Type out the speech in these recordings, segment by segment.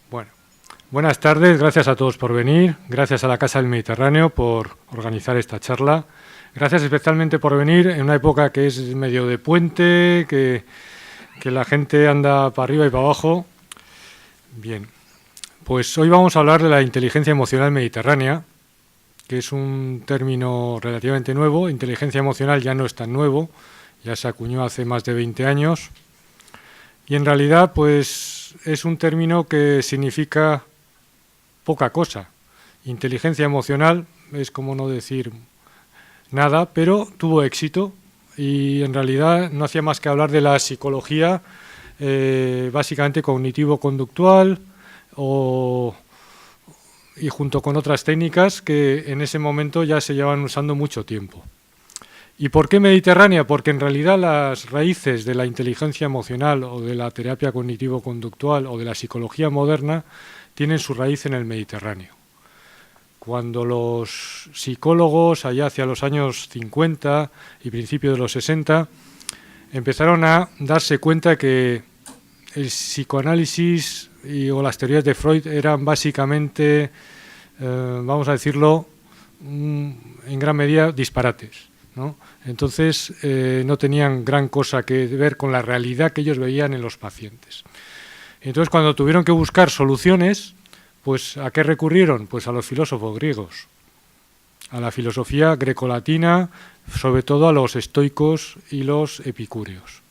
Bueno, buenas tardes, gracias a todos por venir, gracias a la Casa del Mediterráneo por organizar esta charla, gracias especialmente por venir en una época que es medio de puente, que la gente anda para arriba y para abajo. Bien, pues hoy vamos a hablar de la inteligencia emocional mediterránea, que es un término relativamente nuevo. Inteligencia emocional ya no es tan nuevo, ya se acuñó hace más de 20 años, y en realidad pues es un término que significa poca cosa. Inteligencia emocional es como no decir nada, pero tuvo éxito y en realidad no hacía más que hablar de la psicología básicamente cognitivo-conductual y junto con otras técnicas que en ese momento ya se llevan usando mucho tiempo. ¿Y por qué mediterránea? Porque en realidad las raíces de la inteligencia emocional o de la terapia cognitivo-conductual o de la psicología moderna tienen su raíz en el Mediterráneo. Cuando los psicólogos, allá hacia los años 50 y principios de los 60, empezaron a darse cuenta que el psicoanálisis o las teorías de Freud eran básicamente, vamos a decirlo, en gran medida disparates, ¿no? Entonces no tenían gran cosa que ver con la realidad que ellos veían en los pacientes. Entonces cuando tuvieron que buscar soluciones, pues ¿a qué recurrieron? Pues a los filósofos griegos, a la filosofía grecolatina, sobre todo a los estoicos y los epicúreos.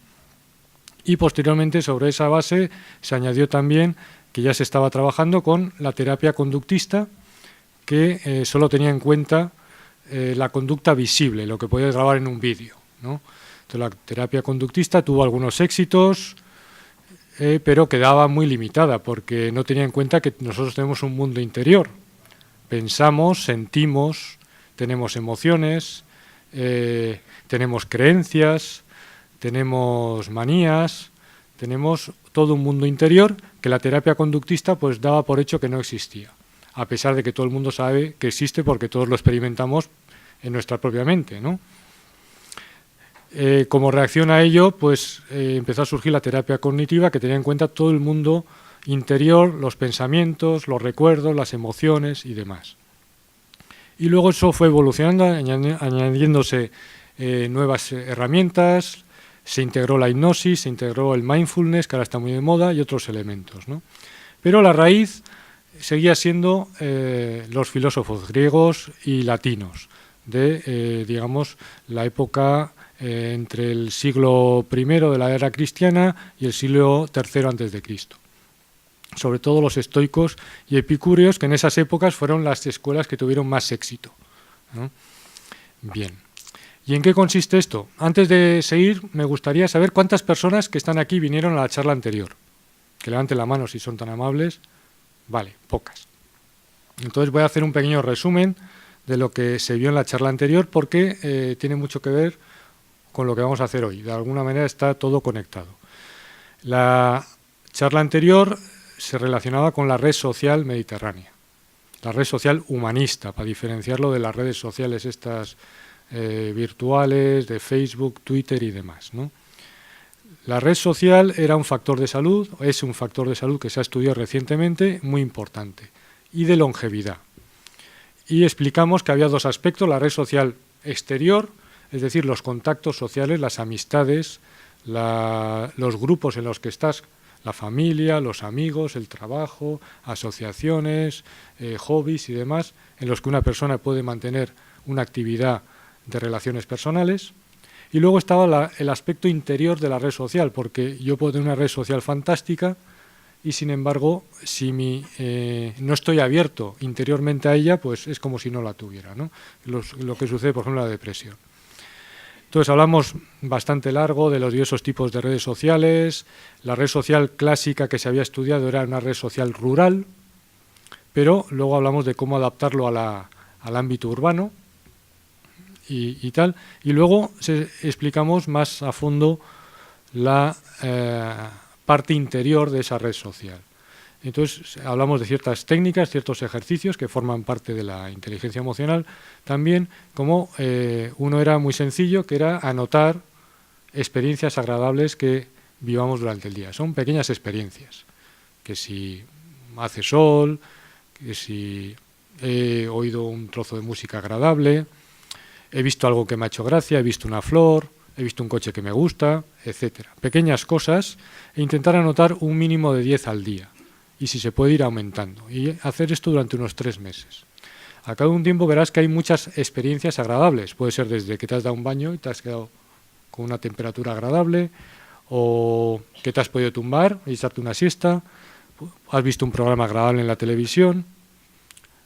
Y posteriormente sobre esa base se añadió también que ya se estaba trabajando con la terapia conductista, que solo tenía en cuenta la conducta visible, lo que podías grabar en un vídeo, ¿no? Entonces la terapia conductista tuvo algunos éxitos, pero quedaba muy limitada porque no tenía en cuenta que nosotros tenemos un mundo interior. Pensamos, sentimos, tenemos emociones, tenemos creencias, tenemos manías, tenemos todo un mundo interior que la terapia conductista pues daba por hecho que no existía, a pesar de que todo el mundo sabe que existe porque todos lo experimentamos en nuestra propia mente, ¿no? Como reacción a ello, pues empezó a surgir la terapia cognitiva, que tenía en cuenta todo el mundo interior, los pensamientos, los recuerdos, las emociones y demás. Y luego eso fue evolucionando, añadiéndose nuevas herramientas, se integró la hipnosis, se integró el mindfulness, que ahora está muy de moda, y otros elementos, ¿no? Pero la raíz seguía siendo los filósofos griegos y latinos de, digamos, la época entre el siglo I de la era cristiana y el siglo III antes de Cristo. Sobre todo los estoicos y epicúreos, que en esas épocas fueron las escuelas que tuvieron más éxito, ¿no? Bien. ¿Y en qué consiste esto? Antes de seguir, me gustaría saber cuántas personas que están aquí vinieron a la charla anterior. Que levanten la mano si son tan amables. Vale, pocas. Entonces voy a hacer un pequeño resumen de lo que se vio en la charla anterior porque tiene mucho que ver con lo que vamos a hacer hoy. De alguna manera está todo conectado. La charla anterior se relacionaba con la red social mediterránea, la red social humanista, para diferenciarlo de las redes sociales estas virtuales, de Facebook, Twitter y demás, ¿no? La red social era un factor de salud, es un factor de salud que se ha estudiado recientemente, muy importante, y de longevidad. Y explicamos que había dos aspectos: la red social exterior, es decir, los contactos sociales, las amistades, los grupos en los que estás, la familia, los amigos, el trabajo, asociaciones, hobbies y demás, en los que una persona puede mantener una actividad de relaciones personales. Y luego estaba el aspecto interior de la red social, porque yo puedo tener una red social fantástica y sin embargo, si no estoy abierto interiormente a ella, pues es como si no la tuviera, ¿no? Lo que sucede, por ejemplo, en la depresión. Entonces hablamos bastante largo de los diversos tipos de redes sociales. La red social clásica que se había estudiado era una red social rural, pero luego hablamos de cómo adaptarlo al ámbito urbano y tal. Y luego explicamos más a fondo la parte interior de esa red social. Entonces hablamos de ciertas técnicas, ciertos ejercicios que forman parte de la inteligencia emocional también, como uno era muy sencillo, que era anotar experiencias agradables que vivamos durante el día. Son pequeñas experiencias que si hace sol, que si he oído un trozo de música agradable, he visto algo que me ha hecho gracia, he visto una flor, he visto un coche que me gusta, etcétera. Pequeñas cosas e intentar anotar un mínimo de 10 al día y si se puede ir aumentando y hacer esto durante unos 3 meses. A cabo de un tiempo verás que hay muchas experiencias agradables. Puede ser desde que te has dado un baño y te has quedado con una temperatura agradable, o que te has podido tumbar y echarte una siesta, has visto un programa agradable en la televisión.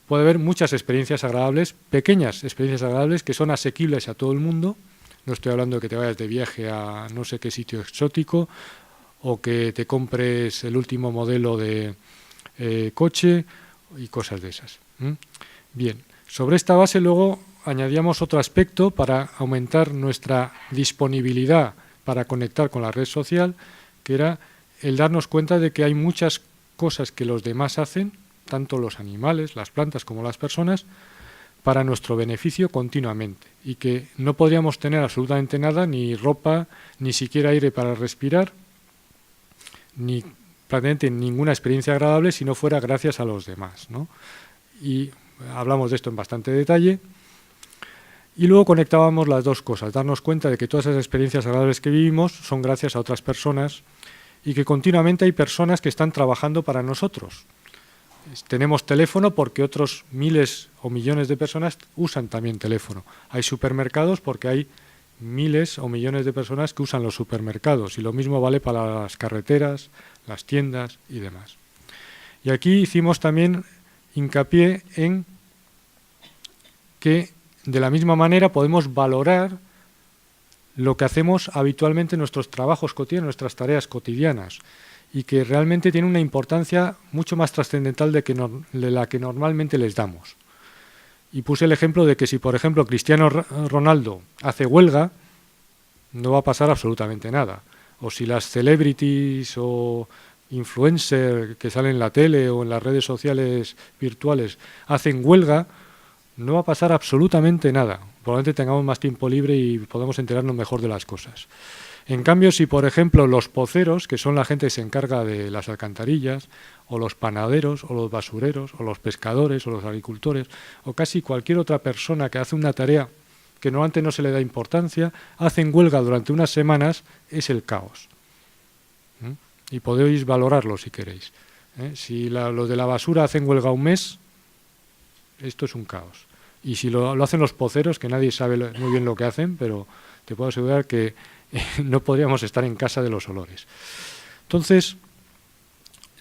Puede haber muchas experiencias agradables, pequeñas experiencias agradables que son asequibles a todo el mundo. No estoy hablando de que te vayas de viaje a no sé qué sitio exótico o que te compres el último modelo de coche y cosas de esas. Bien, sobre esta base luego añadíamos otro aspecto para aumentar nuestra disponibilidad para conectar con la red social, que era el darnos cuenta de que hay muchas cosas que los demás hacen, tanto los animales, las plantas como las personas, para nuestro beneficio continuamente y que no podríamos tener absolutamente nada, ni ropa, ni siquiera aire para respirar, ni prácticamente ninguna experiencia agradable si no fuera gracias a los demás, ¿no? Y hablamos de esto en bastante detalle. Y luego conectábamos las dos cosas, darnos cuenta de que todas esas experiencias agradables que vivimos son gracias a otras personas y que continuamente hay personas que están trabajando para nosotros. Tenemos teléfono porque otros miles o millones de personas usan también teléfono. Hay supermercados porque hay miles o millones de personas que usan los supermercados y lo mismo vale para las carreteras, las tiendas y demás. Y aquí hicimos también hincapié en que de la misma manera podemos valorar lo que hacemos habitualmente en nuestros trabajos cotidianos, nuestras tareas cotidianas, y que realmente tiene una importancia mucho más trascendental de la que normalmente les damos. Y puse el ejemplo de que si, por ejemplo, Cristiano Ronaldo hace huelga, no va a pasar absolutamente nada. O si las celebrities o influencers que salen en la tele o en las redes sociales virtuales hacen huelga, no va a pasar absolutamente nada. Probablemente tengamos más tiempo libre y podemos enterarnos mejor de las cosas. En cambio, si por ejemplo los poceros, que son la gente que se encarga de las alcantarillas, o los panaderos, o los basureros, o los pescadores, o los agricultores, o casi cualquier otra persona que hace una tarea que normalmente no se le da importancia, hacen huelga durante unas semanas, es el caos. Y podéis valorarlo si queréis. Si los de la basura hacen huelga un mes, esto es un caos. Y si lo hacen los poceros, que nadie sabe muy bien lo que hacen, pero te puedo asegurar que no podríamos estar en casa de los olores. Entonces,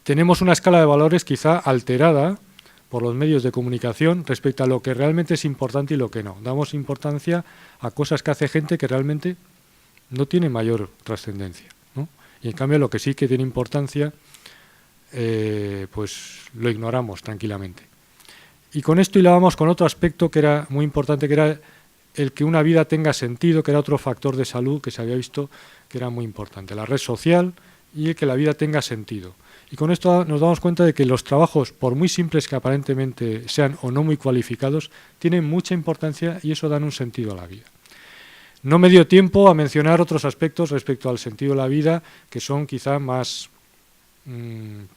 tenemos una escala de valores quizá alterada por los medios de comunicación respecto a lo que realmente es importante y lo que no. Damos importancia a cosas que hace gente que realmente no tiene mayor trascendencia, ¿no? Y en cambio lo que sí que tiene importancia, pues lo ignoramos tranquilamente. Y con esto hilábamos con otro aspecto que era muy importante, que era el que una vida tenga sentido, que era otro factor de salud que se había visto que era muy importante, la red social y el que la vida tenga sentido. Y con esto nos damos cuenta de que los trabajos, por muy simples que aparentemente sean o no muy cualificados, tienen mucha importancia y eso dan un sentido a la vida. No me dio tiempo a mencionar otros aspectos respecto al sentido de la vida que son quizá más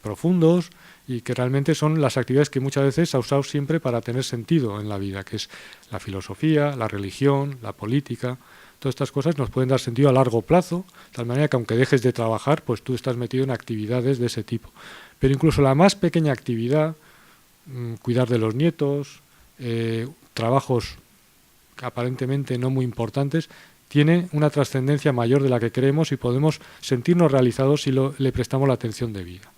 profundos y que realmente son las actividades que muchas veces se ha usado siempre para tener sentido en la vida, que es la filosofía, la religión, la política. Todas estas cosas nos pueden dar sentido a largo plazo, de tal manera que aunque dejes de trabajar, pues tú estás metido en actividades de ese tipo. Pero incluso la más pequeña actividad, cuidar de los nietos, trabajos aparentemente no muy importantes, tiene una trascendencia mayor de la que creemos y podemos sentirnos realizados si le prestamos la atención debida.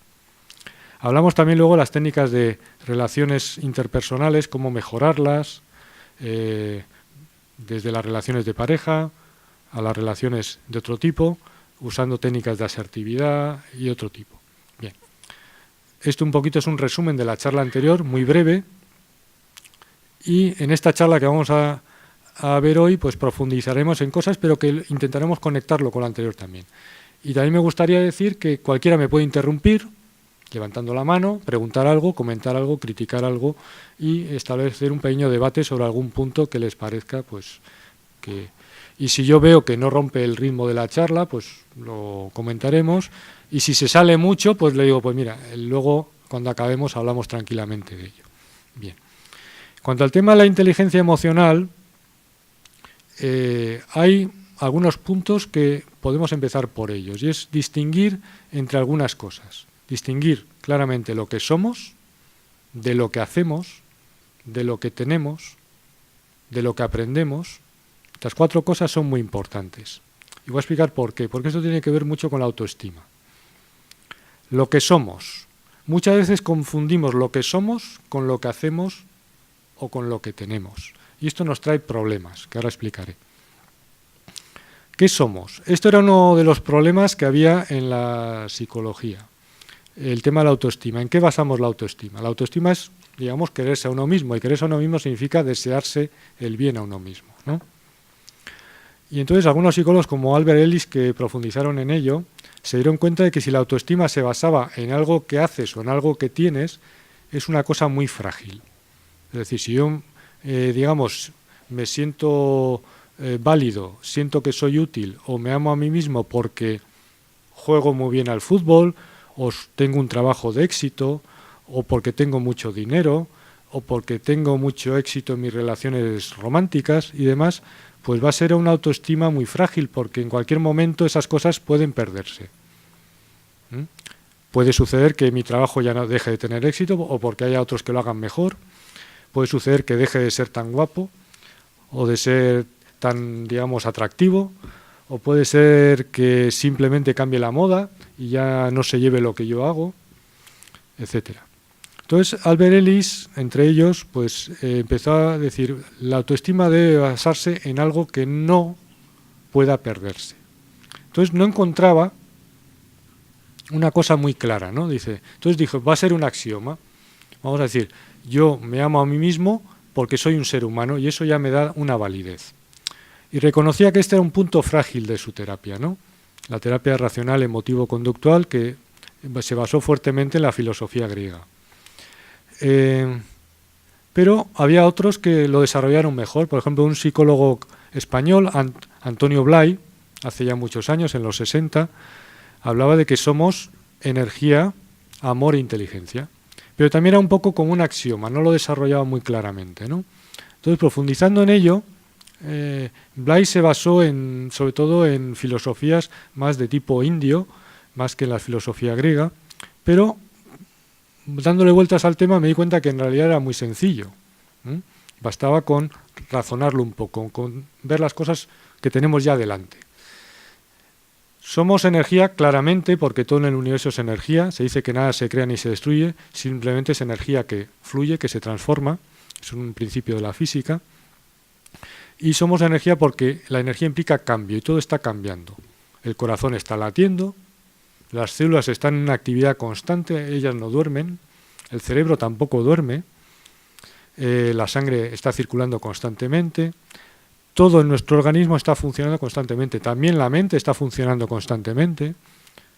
Hablamos también luego de las técnicas de relaciones interpersonales, cómo mejorarlas, desde las relaciones de pareja a las relaciones de otro tipo, usando técnicas de asertividad y otro tipo. Bien, esto un poquito es un resumen de la charla anterior, muy breve, y en esta charla que vamos a ver hoy, pues profundizaremos en cosas, pero que intentaremos conectarlo con lo anterior también. Y también me gustaría decir que cualquiera me puede interrumpir, levantando la mano, preguntar algo, comentar algo, criticar algo y establecer un pequeño debate sobre algún punto que les parezca, pues, que... Y si yo veo que no rompe el ritmo de la charla, pues lo comentaremos. Y si se sale mucho, pues le digo, pues mira, luego cuando acabemos hablamos tranquilamente de ello. Bien. En cuanto al tema de la inteligencia emocional, hay algunos puntos que podemos empezar por ellos, y es distinguir entre algunas cosas. Distinguir claramente lo que somos, de lo que hacemos, de lo que tenemos, de lo que aprendemos. Estas 4 cosas son muy importantes. Y voy a explicar por qué. Porque esto tiene que ver mucho con la autoestima. Lo que somos. Muchas veces confundimos lo que somos con lo que hacemos o con lo que tenemos. Y esto nos trae problemas, que ahora explicaré. ¿Qué somos? Esto era uno de los problemas que había en la psicología. El tema de la autoestima. ¿En qué basamos la autoestima? La autoestima es, digamos, quererse a uno mismo. Y quererse a uno mismo significa desearse el bien a uno mismo, ¿no? Y entonces algunos psicólogos como Albert Ellis, que profundizaron en ello, se dieron cuenta de que si la autoestima se basaba en algo que haces o en algo que tienes, es una cosa muy frágil. Es decir, si yo, digamos, me siento válido, siento que soy útil o me amo a mí mismo porque juego muy bien al fútbol o tengo un trabajo de éxito o porque tengo mucho dinero o porque tengo mucho éxito en mis relaciones románticas y demás, pues va a ser una autoestima muy frágil porque en cualquier momento esas cosas pueden perderse. Puede suceder que mi trabajo ya no deje de tener éxito o porque haya otros que lo hagan mejor. Puede suceder que deje de ser tan guapo o de ser tan, digamos, atractivo. O puede ser que simplemente cambie la moda y ya no se lleve lo que yo hago, etcétera. Entonces, Albert Ellis, entre ellos, pues empezó a decir, la autoestima debe basarse en algo que no pueda perderse. Entonces, no encontraba una cosa muy clara, ¿no? Entonces dijo, va a ser un axioma. Vamos a decir, yo me amo a mí mismo porque soy un ser humano y eso ya me da una validez. Y reconocía que este era un punto frágil de su terapia, ¿no? La terapia racional emotivo-conductual que se basó fuertemente en la filosofía griega. Pero había otros que lo desarrollaron mejor. Por ejemplo, un psicólogo español, Antonio Blay, hace ya muchos años, en los 60, hablaba de que somos energía, amor e inteligencia. Pero también era un poco como un axioma, no lo desarrollaba muy claramente, ¿no? Entonces, profundizando en ello, Blay se basó sobre todo en filosofías más de tipo indio, más que en la filosofía griega, pero dándole vueltas al tema me di cuenta que en realidad era muy sencillo. Bastaba con razonarlo un poco, con ver las cosas que tenemos ya delante. Somos energía claramente porque todo en el universo es energía. Se dice que nada se crea ni se destruye, simplemente es energía que fluye, que se transforma. Es un principio de la física. Y somos energía porque la energía implica cambio y todo está cambiando. El corazón está latiendo, las células están en una actividad constante, ellas no duermen, el cerebro tampoco duerme, la sangre está circulando constantemente, todo en nuestro organismo está funcionando constantemente, también la mente está funcionando constantemente,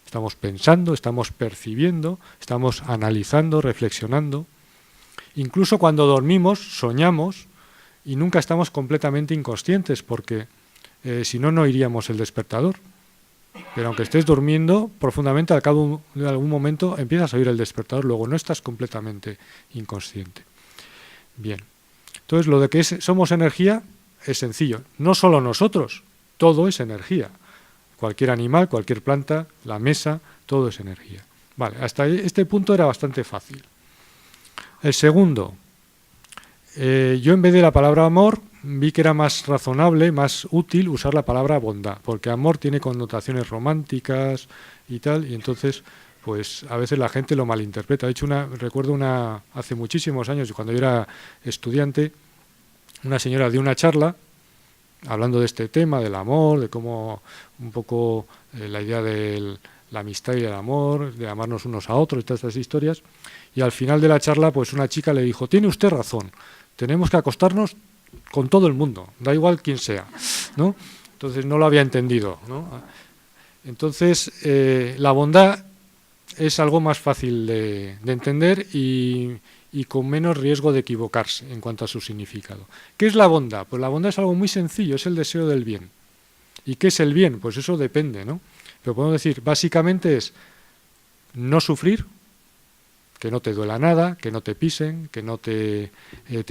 estamos pensando, estamos percibiendo, estamos analizando, reflexionando. Incluso cuando dormimos, soñamos y nunca estamos completamente inconscientes porque si no, no iríamos el despertador. Pero aunque estés durmiendo profundamente, al cabo de algún momento empiezas a oír el despertador, luego no estás completamente inconsciente. Bien, entonces lo de que somos energía es sencillo. No solo nosotros, todo es energía. Cualquier animal, cualquier planta, la mesa, todo es energía. Vale, hasta este punto era bastante fácil. El segundo, yo en vez de la palabra amor vi que era más razonable, más útil usar la palabra bondad, porque amor tiene connotaciones románticas y tal, y entonces pues a veces la gente lo malinterpreta. De hecho, recuerdo hace muchísimos años, cuando yo era estudiante, una señora dio una charla hablando de este tema, del amor, de cómo un poco la idea de la amistad y el amor, de amarnos unos a otros y todas estas historias, y al final de la charla pues una chica le dijo, tiene usted razón, tenemos que acostarnos con todo el mundo, da igual quién sea, ¿no? Entonces no lo había entendido, ¿no? Entonces la bondad es algo más fácil de entender y con menos riesgo de equivocarse en cuanto a su significado. ¿Qué es la bondad? Pues la bondad es algo muy sencillo, es el deseo del bien. ¿Y qué es el bien? Pues eso depende, ¿no? Pero podemos decir, básicamente es no sufrir, que no te duela nada, que no te pisen, que no te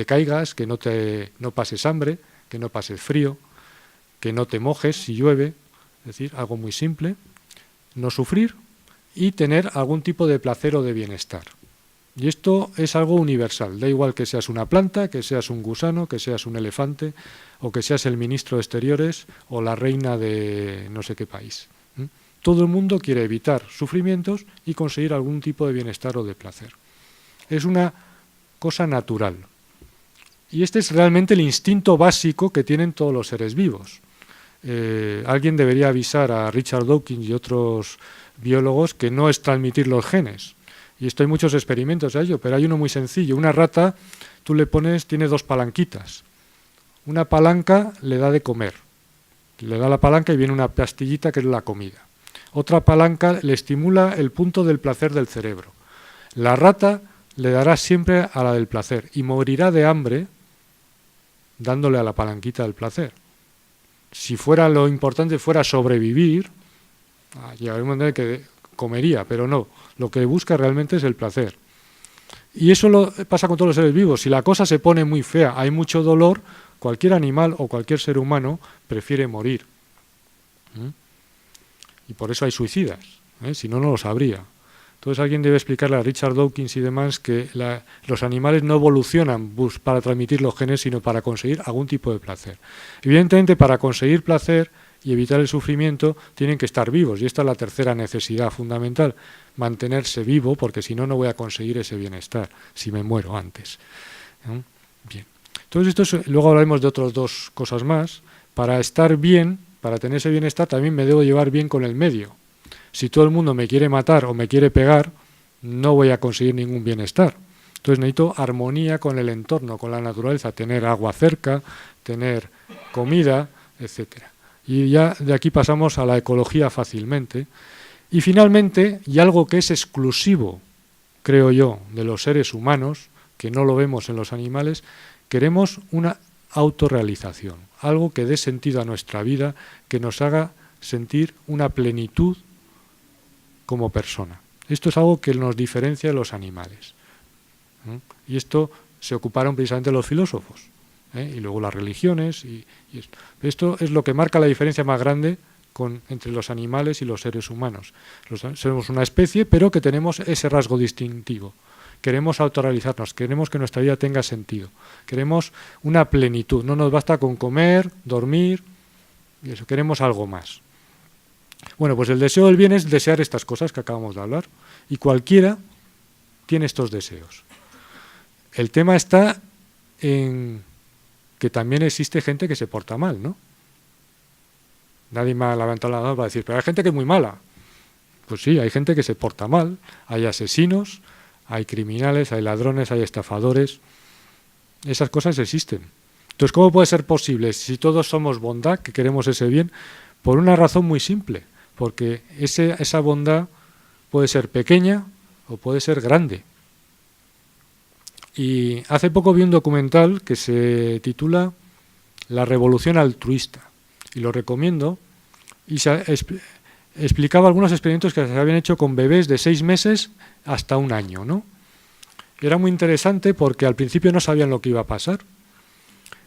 caigas, que no pases hambre, que no pases frío, que no te mojes si llueve, es decir, algo muy simple, no sufrir y tener algún tipo de placer o de bienestar. Y esto es algo universal, da igual que seas una planta, que seas un gusano, que seas un elefante, o que seas el ministro de Exteriores o la reina de no sé qué país. Todo el mundo quiere evitar sufrimientos y conseguir algún tipo de bienestar o de placer. Es una cosa natural. Y este es realmente el instinto básico que tienen todos los seres vivos. Alguien debería avisar a Richard Dawkins y otros biólogos que no es transmitir los genes. Y esto hay muchos experimentos a ello, pero hay uno muy sencillo. Una rata, tú le pones, tiene dos palanquitas. Una palanca le da de comer. Le da la palanca y viene una pastillita que es la comida. Otra palanca le estimula el punto del placer del cerebro. La rata le dará siempre a la del placer y morirá de hambre dándole a la palanquita del placer. Si fuera lo importante fuera sobrevivir, llegaría un momento en que comería, pero no. Lo que busca realmente es el placer. Y eso pasa con todos los seres vivos. Si la cosa se pone muy fea, hay mucho dolor, cualquier animal o cualquier ser humano prefiere morir. Y por eso hay suicidas, si no, no lo sabría. Entonces alguien debe explicarle a Richard Dawkins y demás que los animales no evolucionan para transmitir los genes, sino para conseguir algún tipo de placer. Evidentemente, para conseguir placer y evitar el sufrimiento, tienen que estar vivos. Y esta es la tercera necesidad fundamental, mantenerse vivo, porque si no, no voy a conseguir ese bienestar, si me muero antes. Bien. Entonces, luego hablaremos de otras dos cosas más. Para estar bien, para tener ese bienestar, también me debo llevar bien con el medio. Si todo el mundo me quiere matar o me quiere pegar, no voy a conseguir ningún bienestar. Entonces necesito armonía con el entorno, con la naturaleza, tener agua cerca, tener comida, etcétera. Y ya de aquí pasamos a la ecología fácilmente. Y finalmente, y algo que es exclusivo, creo yo, de los seres humanos, que no lo vemos en los animales, queremos una autorrealización, algo que dé sentido a nuestra vida, que nos haga sentir una plenitud como persona. Esto es algo que nos diferencia de los animales. Y esto se ocuparon precisamente los filósofos, y luego las religiones. Y esto es lo que marca la diferencia más grande entre los animales y los seres humanos. Somos una especie, pero que tenemos ese rasgo distintivo. Queremos autorrealizarnos, queremos que nuestra vida tenga sentido, queremos una plenitud, no nos basta con comer, dormir, y eso, queremos algo más. Bueno, pues el deseo del bien es desear estas cosas que acabamos de hablar, y cualquiera tiene estos deseos. El tema está en que también existe gente que se porta mal, ¿no? Nadie me ha levantado la mano para decir, pero hay gente que es muy mala. Pues sí, hay gente que se porta mal, hay asesinos, hay criminales, hay ladrones, hay estafadores. Esas cosas existen. Entonces, ¿cómo puede ser posible si todos somos bondad, que queremos ese bien? Por una razón muy simple, porque esa bondad puede ser pequeña o puede ser grande. Y hace poco vi un documental que se titula La revolución altruista, y lo recomiendo, y explicaba algunos experimentos que se habían hecho con bebés de 6 meses hasta 1 año, ¿no? Era muy interesante porque al principio no sabían lo que iba a pasar.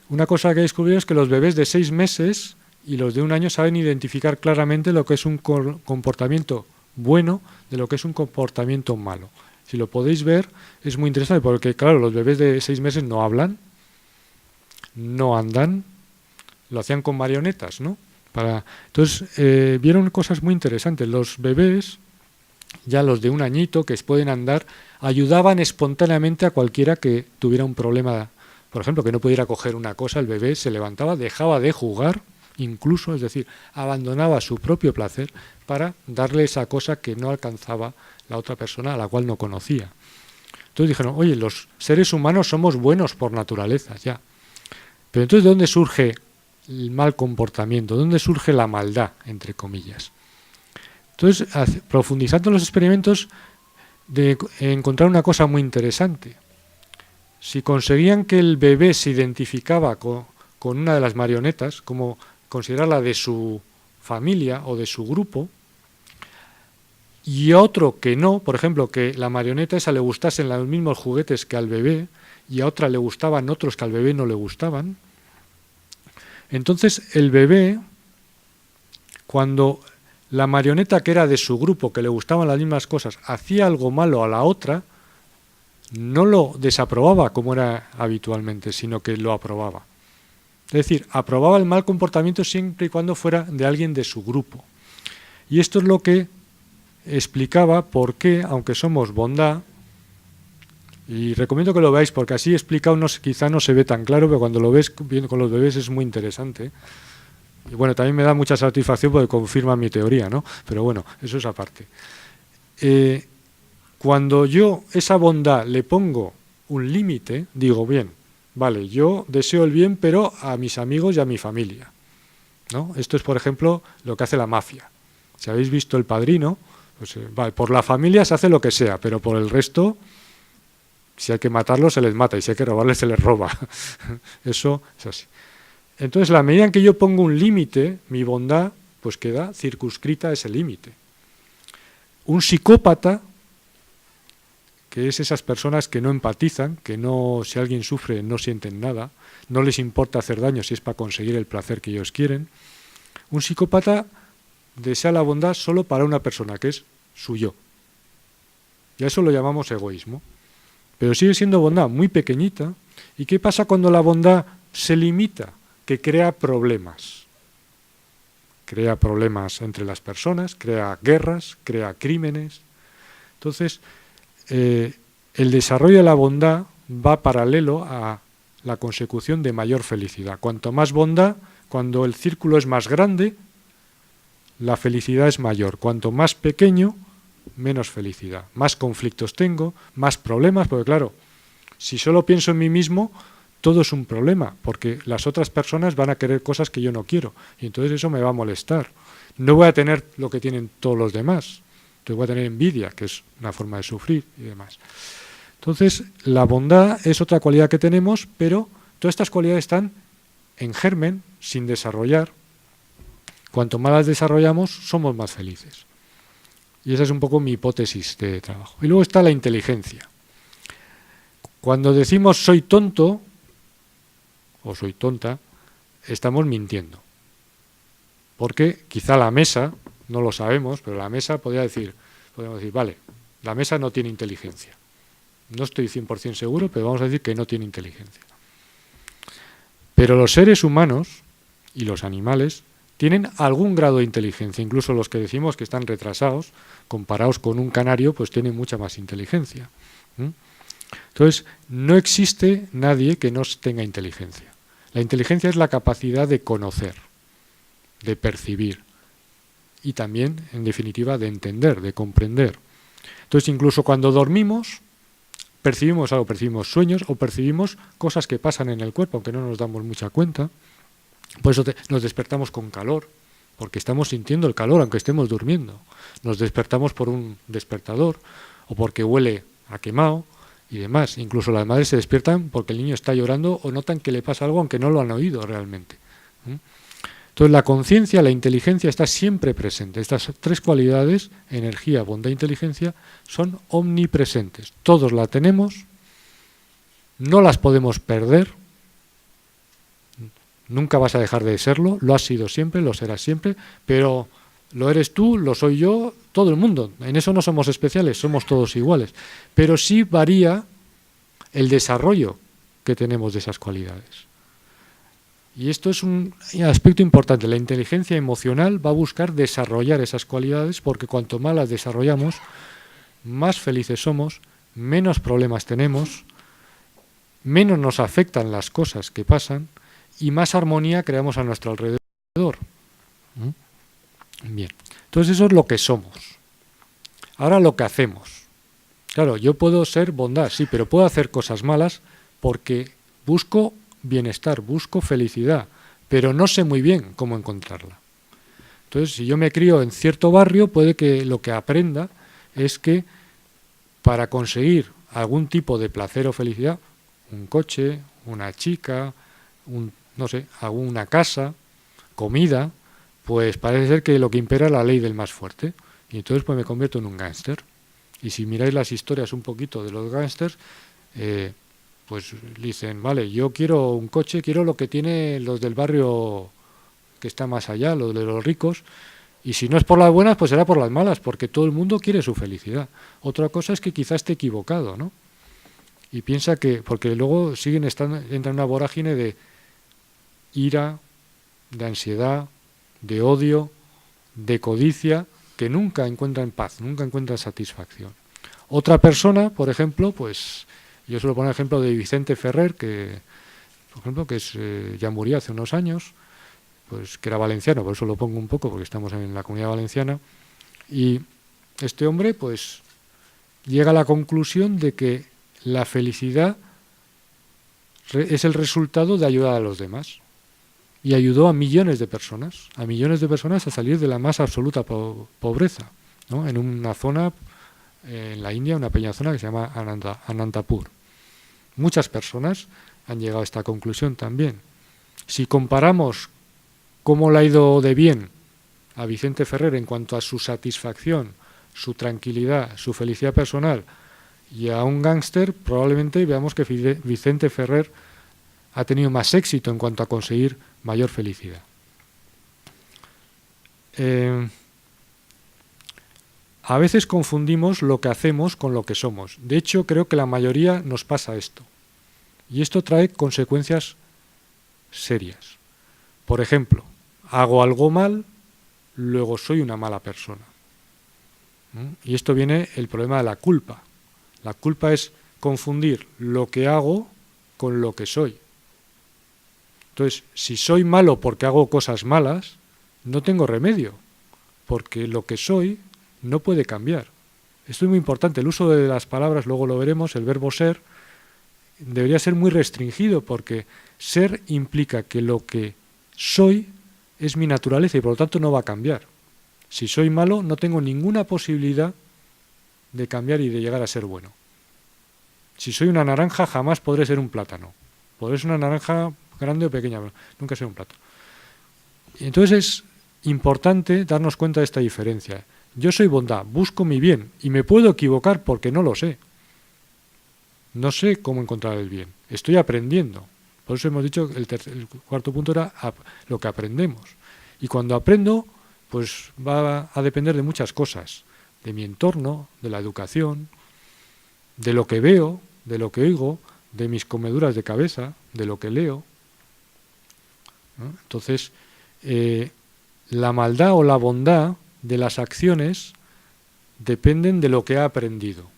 Una cosa que he descubierto es que los bebés de 6 meses y los de 1 año saben identificar claramente lo que es un comportamiento bueno de lo que es un comportamiento malo. Si lo podéis ver, es muy interesante porque, claro, los bebés de 6 meses no hablan, no andan, lo hacían con marionetas, ¿no? Entonces, vieron cosas muy interesantes. Los bebés, ya los de 1 añito, que pueden andar, ayudaban espontáneamente a cualquiera que tuviera un problema. Por ejemplo, que no pudiera coger una cosa, el bebé se levantaba, dejaba de jugar, incluso, es decir, abandonaba su propio placer para darle esa cosa que no alcanzaba la otra persona a la cual no conocía. Entonces dijeron, oye, los seres humanos somos buenos por naturaleza, ya. Pero entonces, ¿de dónde surge el mal comportamiento? ¿De dónde surge la maldad, entre comillas? Entonces, profundizando en los experimentos, encontraron una cosa muy interesante. Si conseguían que el bebé se identificaba con una de las marionetas, como considerarla de su familia o de su grupo, y a otro que no, por ejemplo, que la marioneta esa le gustasen los mismos juguetes que al bebé, y a otra le gustaban otros que al bebé no le gustaban. Entonces el bebé, cuando la marioneta que era de su grupo, que le gustaban las mismas cosas, hacía algo malo a la otra, no lo desaprobaba como era habitualmente, sino que lo aprobaba. Es decir, aprobaba el mal comportamiento siempre y cuando fuera de alguien de su grupo. Y esto es lo que explicaba por qué, aunque somos bondad, y recomiendo que lo veáis porque así explicado quizá no se ve tan claro, pero cuando lo ves bien con los bebés es muy interesante. Y bueno, también me da mucha satisfacción porque confirma mi teoría, ¿no? Pero bueno, eso es aparte. Cuando yo esa bondad le pongo un límite, digo, bien, vale, yo deseo el bien, pero a mis amigos y a mi familia, ¿no? Esto es, por ejemplo, lo que hace la mafia. Si habéis visto El Padrino, pues, vale, por la familia se hace lo que sea, pero por el resto, si hay que matarlos, se les mata, y si hay que robarles, se les roba. Eso es así. Entonces, la medida en que yo pongo un límite, mi bondad pues queda circunscrita a ese límite. Un psicópata, que es esas personas que no empatizan, que no, si alguien sufre no sienten nada, no les importa hacer daño si es para conseguir el placer que ellos quieren. Un psicópata desea la bondad solo para una persona, que es su yo. Y a eso lo llamamos egoísmo. Pero sigue siendo bondad muy pequeñita. ¿Y qué pasa cuando la bondad se limita? Que crea problemas. Crea problemas entre las personas, crea guerras, crea crímenes. Entonces, el desarrollo de la bondad va paralelo a la consecución de mayor felicidad. Cuanto más bondad, cuando el círculo es más grande, la felicidad es mayor. Cuanto más pequeño, menos felicidad. Más conflictos tengo, más problemas, porque claro, si solo pienso en mí mismo, todo es un problema, porque las otras personas van a querer cosas que yo no quiero, y entonces eso me va a molestar. No voy a tener lo que tienen todos los demás, entonces voy a tener envidia, que es una forma de sufrir y demás. Entonces, la bondad es otra cualidad que tenemos, pero todas estas cualidades están en germen, sin desarrollar. Cuanto más las desarrollamos, somos más felices. Y esa es un poco mi hipótesis de trabajo. Y luego está la inteligencia. Cuando decimos soy tonto o soy tonta, estamos mintiendo. Porque quizá la mesa, no lo sabemos, pero la mesa podemos decir, vale, la mesa no tiene inteligencia. No estoy 100% seguro, pero vamos a decir que no tiene inteligencia. Pero los seres humanos y los animales tienen algún grado de inteligencia, incluso los que decimos que están retrasados, comparados con un canario, pues tienen mucha más inteligencia. Entonces, no existe nadie que no tenga inteligencia. La inteligencia es la capacidad de conocer, de percibir y también, en definitiva, de entender, de comprender. Entonces, incluso cuando dormimos, percibimos algo, percibimos sueños o percibimos cosas que pasan en el cuerpo, aunque no nos damos mucha cuenta. Por eso nos despertamos con calor, porque estamos sintiendo el calor, aunque estemos durmiendo. Nos despertamos por un despertador o porque huele a quemado y demás. Incluso las madres se despiertan porque el niño está llorando o notan que le pasa algo aunque no lo han oído realmente. Entonces la conciencia, la inteligencia está siempre presente. Estas tres cualidades, energía, bondad e inteligencia, son omnipresentes. Todos la tenemos, no las podemos perder, nunca vas a dejar de serlo, lo has sido siempre, lo serás siempre, pero lo eres tú, lo soy yo, todo el mundo. En eso no somos especiales, somos todos iguales. Pero sí varía el desarrollo que tenemos de esas cualidades. Y esto es un aspecto importante. La inteligencia emocional va a buscar desarrollar esas cualidades porque cuanto más las desarrollamos, más felices somos, menos problemas tenemos, menos nos afectan las cosas que pasan y más armonía creamos a nuestro alrededor. Bien, entonces eso es lo que somos. Ahora lo que hacemos. Claro, yo puedo ser bondad, sí, pero puedo hacer cosas malas porque busco bienestar, busco felicidad, pero no sé muy bien cómo encontrarla. Entonces, si yo me crío en cierto barrio, puede que lo que aprenda es que para conseguir algún tipo de placer o felicidad, un coche, una chica, no sé, alguna casa, comida, pues parece ser que lo que impera es la ley del más fuerte. Y entonces pues me convierto en un gángster. Y si miráis las historias un poquito de los gángsters, pues dicen, vale, yo quiero un coche, quiero lo que tienen los del barrio que está más allá, los de los ricos, y si no es por las buenas, pues será por las malas, porque todo el mundo quiere su felicidad. Otra cosa es que quizás esté equivocado, ¿no? Y piensa que, porque luego entran en una vorágine de ira, de ansiedad, de odio, de codicia, que nunca encuentran paz, nunca encuentran satisfacción. Otra persona, por ejemplo, pues yo suelo poner el ejemplo de Vicente Ferrer, que, por ejemplo, que ya murió hace unos años, pues que era valenciano, por eso lo pongo un poco, porque estamos en la Comunidad Valenciana, y este hombre, pues, llega a la conclusión de que la felicidad es el resultado de ayudar a los demás. Y ayudó a millones de personas a salir de la más absoluta pobreza, ¿no? En una zona, en la India, una pequeña zona que se llama Anantapur. Muchas personas han llegado a esta conclusión también. Si comparamos cómo le ha ido de bien a Vicente Ferrer en cuanto a su satisfacción, su tranquilidad, su felicidad personal, y a un gángster, probablemente veamos que Vicente Ferrer ha tenido más éxito en cuanto a conseguir mayor felicidad. A veces confundimos lo que hacemos con lo que somos. De hecho, creo que la mayoría nos pasa esto. Y esto trae consecuencias serias. Por ejemplo, hago algo mal, luego soy una mala persona. Y esto viene el problema de la culpa. La culpa es confundir lo que hago con lo que soy. Entonces, si soy malo porque hago cosas malas, no tengo remedio, porque lo que soy no puede cambiar. Esto es muy importante. El uso de las palabras, luego lo veremos, el verbo ser, debería ser muy restringido, porque ser implica que lo que soy es mi naturaleza y por lo tanto no va a cambiar. Si soy malo, no tengo ninguna posibilidad de cambiar y de llegar a ser bueno. Si soy una naranja, jamás podré ser un plátano. Podré ser una naranja grande o pequeña, pero nunca seré un plátano. Y entonces es importante darnos cuenta de esta diferencia. Yo soy bondad, busco mi bien y me puedo equivocar porque no lo sé. No sé cómo encontrar el bien. Estoy aprendiendo. Por eso hemos dicho que el cuarto punto era lo que aprendemos. Y cuando aprendo, pues va a depender de muchas cosas. De mi entorno, de la educación, de lo que veo, de lo que oigo, de mis comeduras de cabeza, de lo que leo, ¿no? Entonces, la maldad o la bondad de las acciones dependen de lo que he aprendido.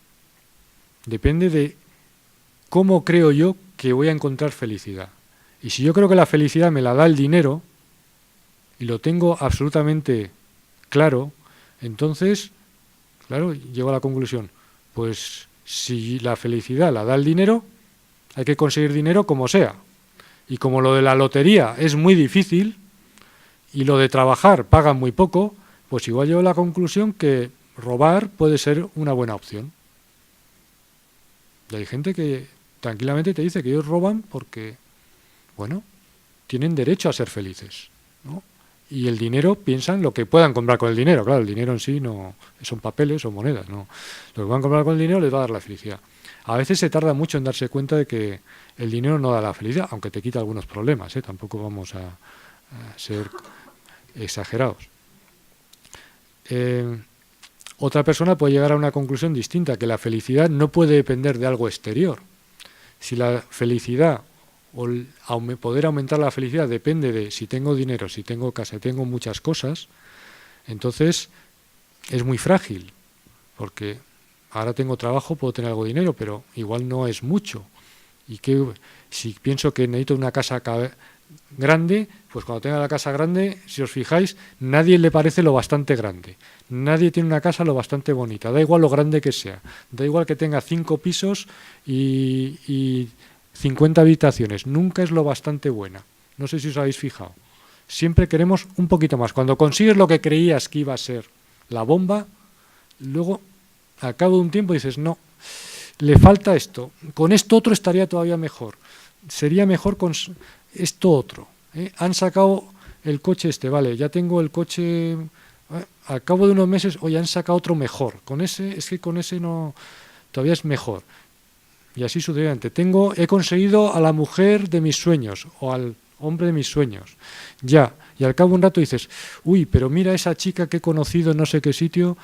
Depende de cómo creo yo que voy a encontrar felicidad. Y si yo creo que la felicidad me la da el dinero, y lo tengo absolutamente claro, entonces, claro, llego a la conclusión, pues si la felicidad la da el dinero, hay que conseguir dinero como sea. Y como lo de la lotería es muy difícil, y lo de trabajar pagan muy poco, pues igual llego a la conclusión que robar puede ser una buena opción. Y hay gente que tranquilamente te dice que ellos roban porque, bueno, tienen derecho a ser felices, ¿no? Y el dinero, piensan lo que puedan comprar con el dinero. Claro, el dinero en sí no son papeles o monedas, no. Lo que van a comprar con el dinero les va a dar la felicidad. A veces se tarda mucho en darse cuenta de que el dinero no da la felicidad, aunque te quita algunos problemas, ¿eh? Tampoco vamos a ser exagerados. Otra persona puede llegar a una conclusión distinta, que la felicidad no puede depender de algo exterior. Si la felicidad o poder aumentar la felicidad depende de si tengo dinero, si tengo casa, si tengo muchas cosas, entonces es muy frágil, porque ahora tengo trabajo, puedo tener algo de dinero, pero igual no es mucho. Y que si pienso que necesito una casa grande, pues cuando tenga la casa grande, si os fijáis, nadie le parece lo bastante grande. Nadie tiene una casa lo bastante bonita, da igual lo grande que sea. Da igual que tenga 5 pisos y 50 habitaciones. Nunca es lo bastante buena. No sé si os habéis fijado. Siempre queremos un poquito más. Cuando consigues lo que creías que iba a ser la bomba, luego, al cabo de un tiempo, dices, no, le falta esto. Con esto otro estaría todavía mejor. Sería mejor con esto otro. Han sacado el coche este, vale, ya tengo el coche Al cabo de unos meses, oye, han sacado otro mejor. Con ese, es que con ese no, todavía es mejor. Y así sucesivamente. He conseguido a la mujer de mis sueños o al hombre de mis sueños. Ya. Y al cabo de un rato dices, uy, pero mira esa chica que he conocido en no sé qué sitio.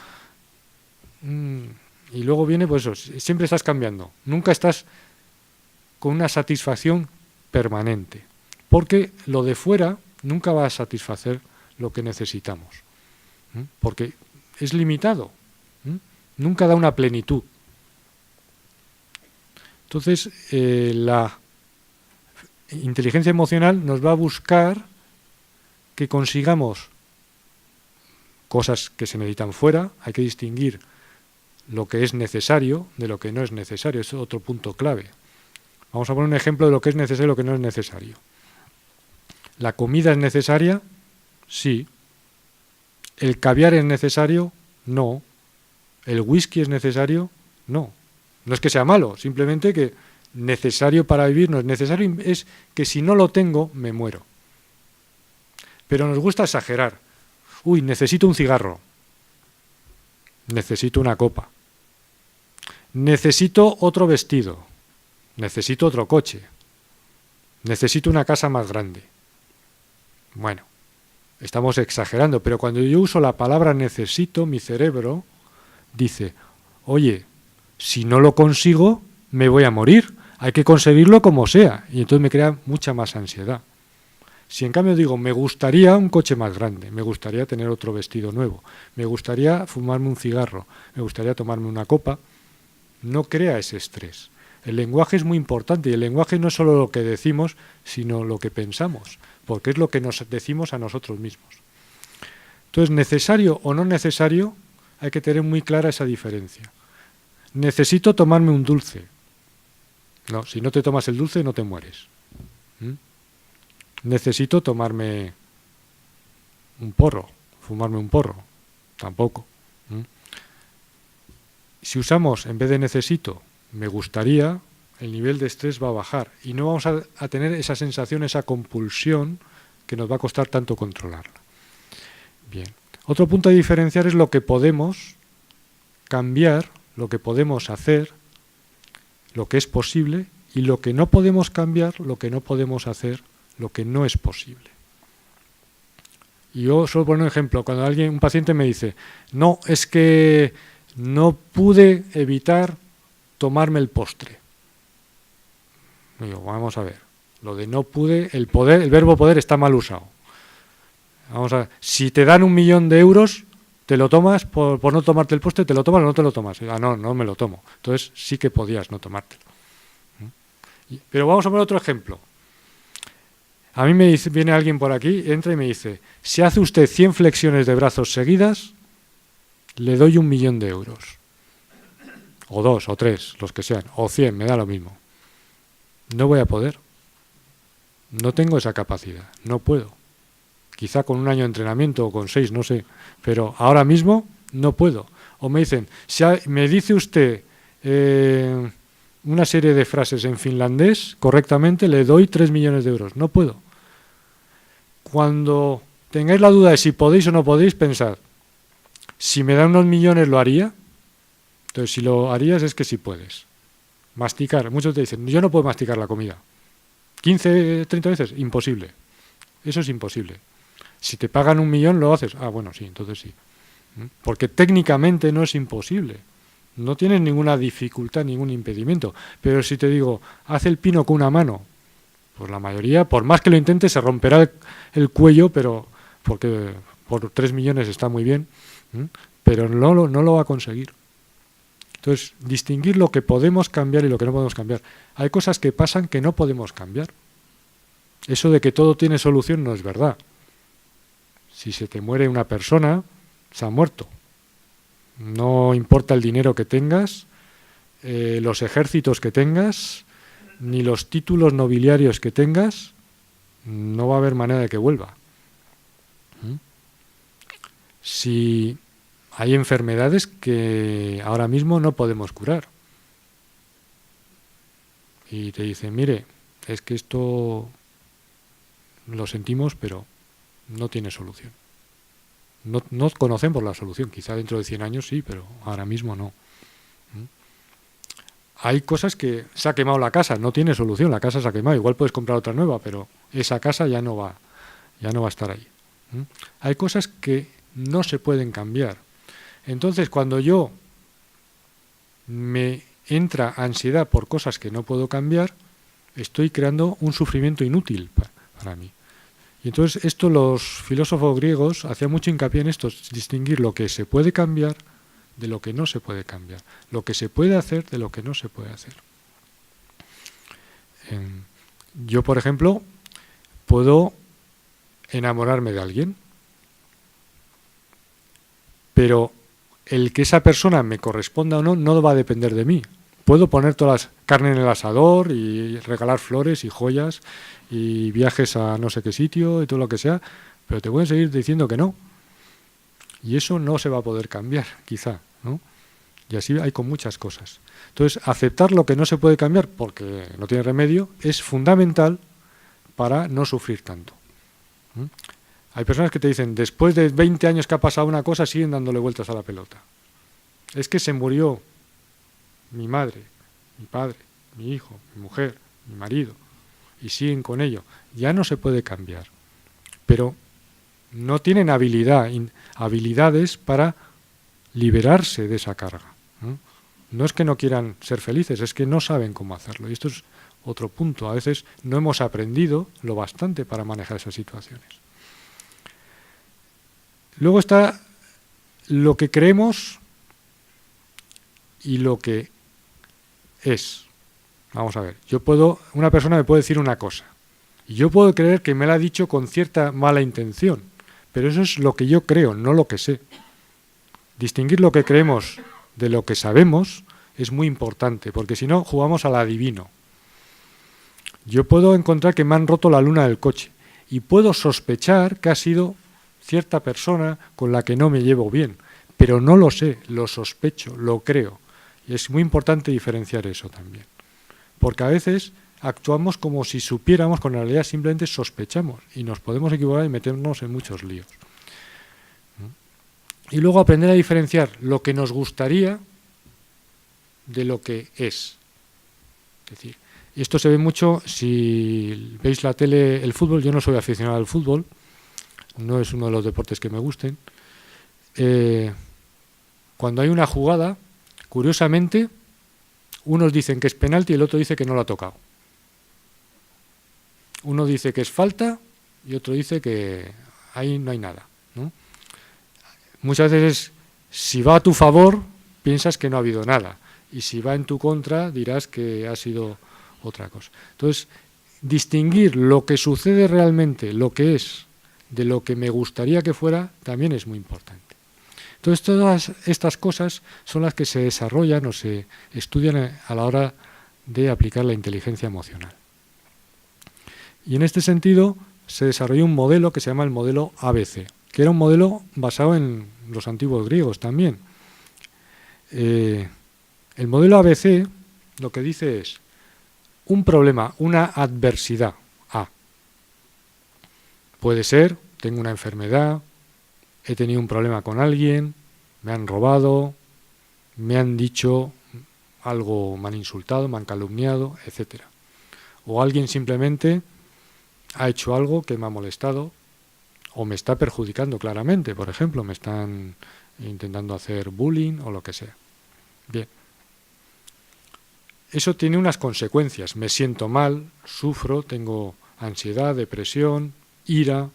Y luego viene, pues eso, siempre estás cambiando. Nunca estás con una satisfacción permanente. Porque lo de fuera nunca va a satisfacer lo que necesitamos. Porque es limitado. Nunca da una plenitud. Entonces, la inteligencia emocional nos va a buscar que consigamos cosas que se necesitan fuera. Hay que distinguir lo que es necesario de lo que no es necesario. Es otro punto clave. Vamos a poner un ejemplo de lo que es necesario y lo que no es necesario. ¿La comida es necesaria? Sí. ¿El caviar es necesario? No. ¿El whisky es necesario? No. No es que sea malo, simplemente que necesario para vivir no es necesario, es que si no lo tengo, me muero. Pero nos gusta exagerar. Uy, necesito un cigarro. Necesito una copa. Necesito otro vestido. Necesito otro coche. Necesito una casa más grande. Bueno, estamos exagerando, pero cuando yo uso la palabra necesito, mi cerebro dice, oye, si no lo consigo, me voy a morir. Hay que conseguirlo como sea. Y entonces me crea mucha más ansiedad. Si en cambio digo, me gustaría un coche más grande, me gustaría tener otro vestido nuevo, me gustaría fumarme un cigarro, me gustaría tomarme una copa, no crea ese estrés. El lenguaje es muy importante y el lenguaje no es solo lo que decimos, sino lo que pensamos, porque es lo que nos decimos a nosotros mismos. Entonces, necesario o no necesario, hay que tener muy clara esa diferencia. Necesito tomarme un dulce. No, si no te tomas el dulce no te mueres. Necesito tomarme un porro, fumarme un porro. Tampoco. Si usamos en vez de necesito, me gustaría, el nivel de estrés va a bajar y no vamos a tener esa sensación, esa compulsión que nos va a costar tanto controlarla. Bien. Otro punto a diferenciar es lo que podemos cambiar, lo que podemos hacer, lo que es posible, y lo que no podemos cambiar, lo que no podemos hacer, lo que no es posible. Y yo solo pongo un ejemplo. Cuando un paciente me dice, no, es que no pude evitar tomarme el postre. Digo, vamos a ver. Lo de no pude, el verbo poder está mal usado. Vamos a ver. Si te dan 1.000.000 de euros, ¿te lo tomas por no tomarte el postre? ¿Te lo tomas o no te lo tomas? Ah, no me lo tomo. Entonces sí que podías no tomártelo. Pero vamos a poner otro ejemplo. A mí viene alguien por aquí, entra y me dice, si hace usted 100 flexiones de brazos seguidas, le doy 1.000.000 de euros. O 2, o 3, los que sean. O 100, me da lo mismo. No voy a poder. No tengo esa capacidad. No puedo. Quizá con 1 año de entrenamiento o con 6, no sé. Pero ahora mismo no puedo. O me dicen, me dice usted una serie de frases en finlandés correctamente, le doy 3.000.000 de euros. No puedo. Cuando tengáis la duda de si podéis o no podéis, pensad, si me dan unos millones lo haría. Entonces, si lo harías es que sí puedes. Masticar, muchos te dicen, yo no puedo masticar la comida. 15, 30 veces, imposible. Eso es imposible. Si te pagan 1.000.000, ¿lo haces? Ah, bueno, sí, entonces sí. Porque técnicamente no es imposible. No tienes ninguna dificultad, ningún impedimento. Pero si te digo, haz el pino con una mano, pues la mayoría, por más que lo intente, se romperá el cuello, pero porque por 3 millones está muy bien, pero no lo va a conseguir. Entonces, distinguir lo que podemos cambiar y lo que no podemos cambiar. Hay cosas que pasan que no podemos cambiar. Eso de que todo tiene solución no es verdad. Si se te muere una persona, se ha muerto. No importa el dinero que tengas, los ejércitos que tengas, ni los títulos nobiliarios que tengas, no va a haber manera de que vuelva. Si hay enfermedades que ahora mismo no podemos curar. Y te dicen, mire, es que esto lo sentimos, pero no tiene solución. No conocemos la solución. Quizá dentro de 100 años sí, pero ahora mismo no. Hay cosas que se ha quemado la casa, no tiene solución, la casa se ha quemado. Igual puedes comprar otra nueva, pero esa casa ya no va a estar ahí. Hay cosas que no se pueden cambiar. Entonces, cuando yo me entra ansiedad por cosas que no puedo cambiar, estoy creando un sufrimiento inútil para mí. Y entonces esto los filósofos griegos hacían mucho hincapié en esto, distinguir lo que se puede cambiar de lo que no se puede cambiar, lo que se puede hacer de lo que no se puede hacer. Yo, por ejemplo, puedo enamorarme de alguien, pero el que esa persona me corresponda o no, no va a depender de mí. Puedo poner toda la carne en el asador y regalar flores y joyas y viajes a no sé qué sitio y todo lo que sea, pero te pueden seguir diciendo que no. Y eso no se va a poder cambiar, quizá, ¿no? Y así hay con muchas cosas. Entonces, aceptar lo que no se puede cambiar porque no tiene remedio es fundamental para no sufrir tanto. Hay personas que te dicen, después de 20 años que ha pasado una cosa, siguen dándole vueltas a la pelota. Es que se murió mi madre, mi padre, mi hijo, mi mujer, mi marido, y siguen con ello. Ya no se puede cambiar. Pero no tienen habilidades para liberarse de esa carga. No es que no quieran ser felices, es que no saben cómo hacerlo. Y esto es otro punto. A veces no hemos aprendido lo bastante para manejar esas situaciones. Luego está lo que creemos y lo que es. Vamos a ver, una persona me puede decir una cosa, y yo puedo creer que me la ha dicho con cierta mala intención, pero eso es lo que yo creo, no lo que sé. Distinguir lo que creemos de lo que sabemos es muy importante, porque si no, jugamos al adivino. Yo puedo encontrar que me han roto la luna del coche, y puedo sospechar que ha sido cierta persona con la que no me llevo bien, pero no lo sé, lo sospecho, lo creo. Y es muy importante diferenciar eso también. Porque a veces actuamos como si supiéramos, cuando en realidad simplemente sospechamos y nos podemos equivocar y meternos en muchos líos. Y luego aprender a diferenciar lo que nos gustaría de lo que es. Es decir, y esto se ve mucho si veis la tele, el fútbol. Yo no soy aficionado al fútbol, no es uno de los deportes que me gusten. Cuando hay una jugada, curiosamente, unos dicen que es penalti y el otro dice que no lo ha tocado. Uno dice que es falta y otro dice que ahí no hay nada, ¿no? Muchas veces, si va a tu favor, piensas que no ha habido nada. Y si va en tu contra, dirás que ha sido otra cosa. Entonces, distinguir lo que sucede realmente, lo que es, de lo que me gustaría que fuera, también es muy importante. Entonces, todas estas cosas son las que se desarrollan o se estudian a la hora de aplicar la inteligencia emocional. Y en este sentido se desarrolló un modelo que se llama el modelo ABC, que era un modelo basado en los antiguos griegos también. El modelo ABC lo que dice es un problema, una adversidad A. Puede ser, tengo una enfermedad, he tenido un problema con alguien, me han robado, me han dicho algo, me han insultado, me han calumniado, etc. O alguien simplemente ha hecho algo que me ha molestado o me está perjudicando claramente, por ejemplo, me están intentando hacer bullying o lo que sea. Bien. Eso tiene unas consecuencias. Me siento mal, sufro, tengo ansiedad, depresión, ira,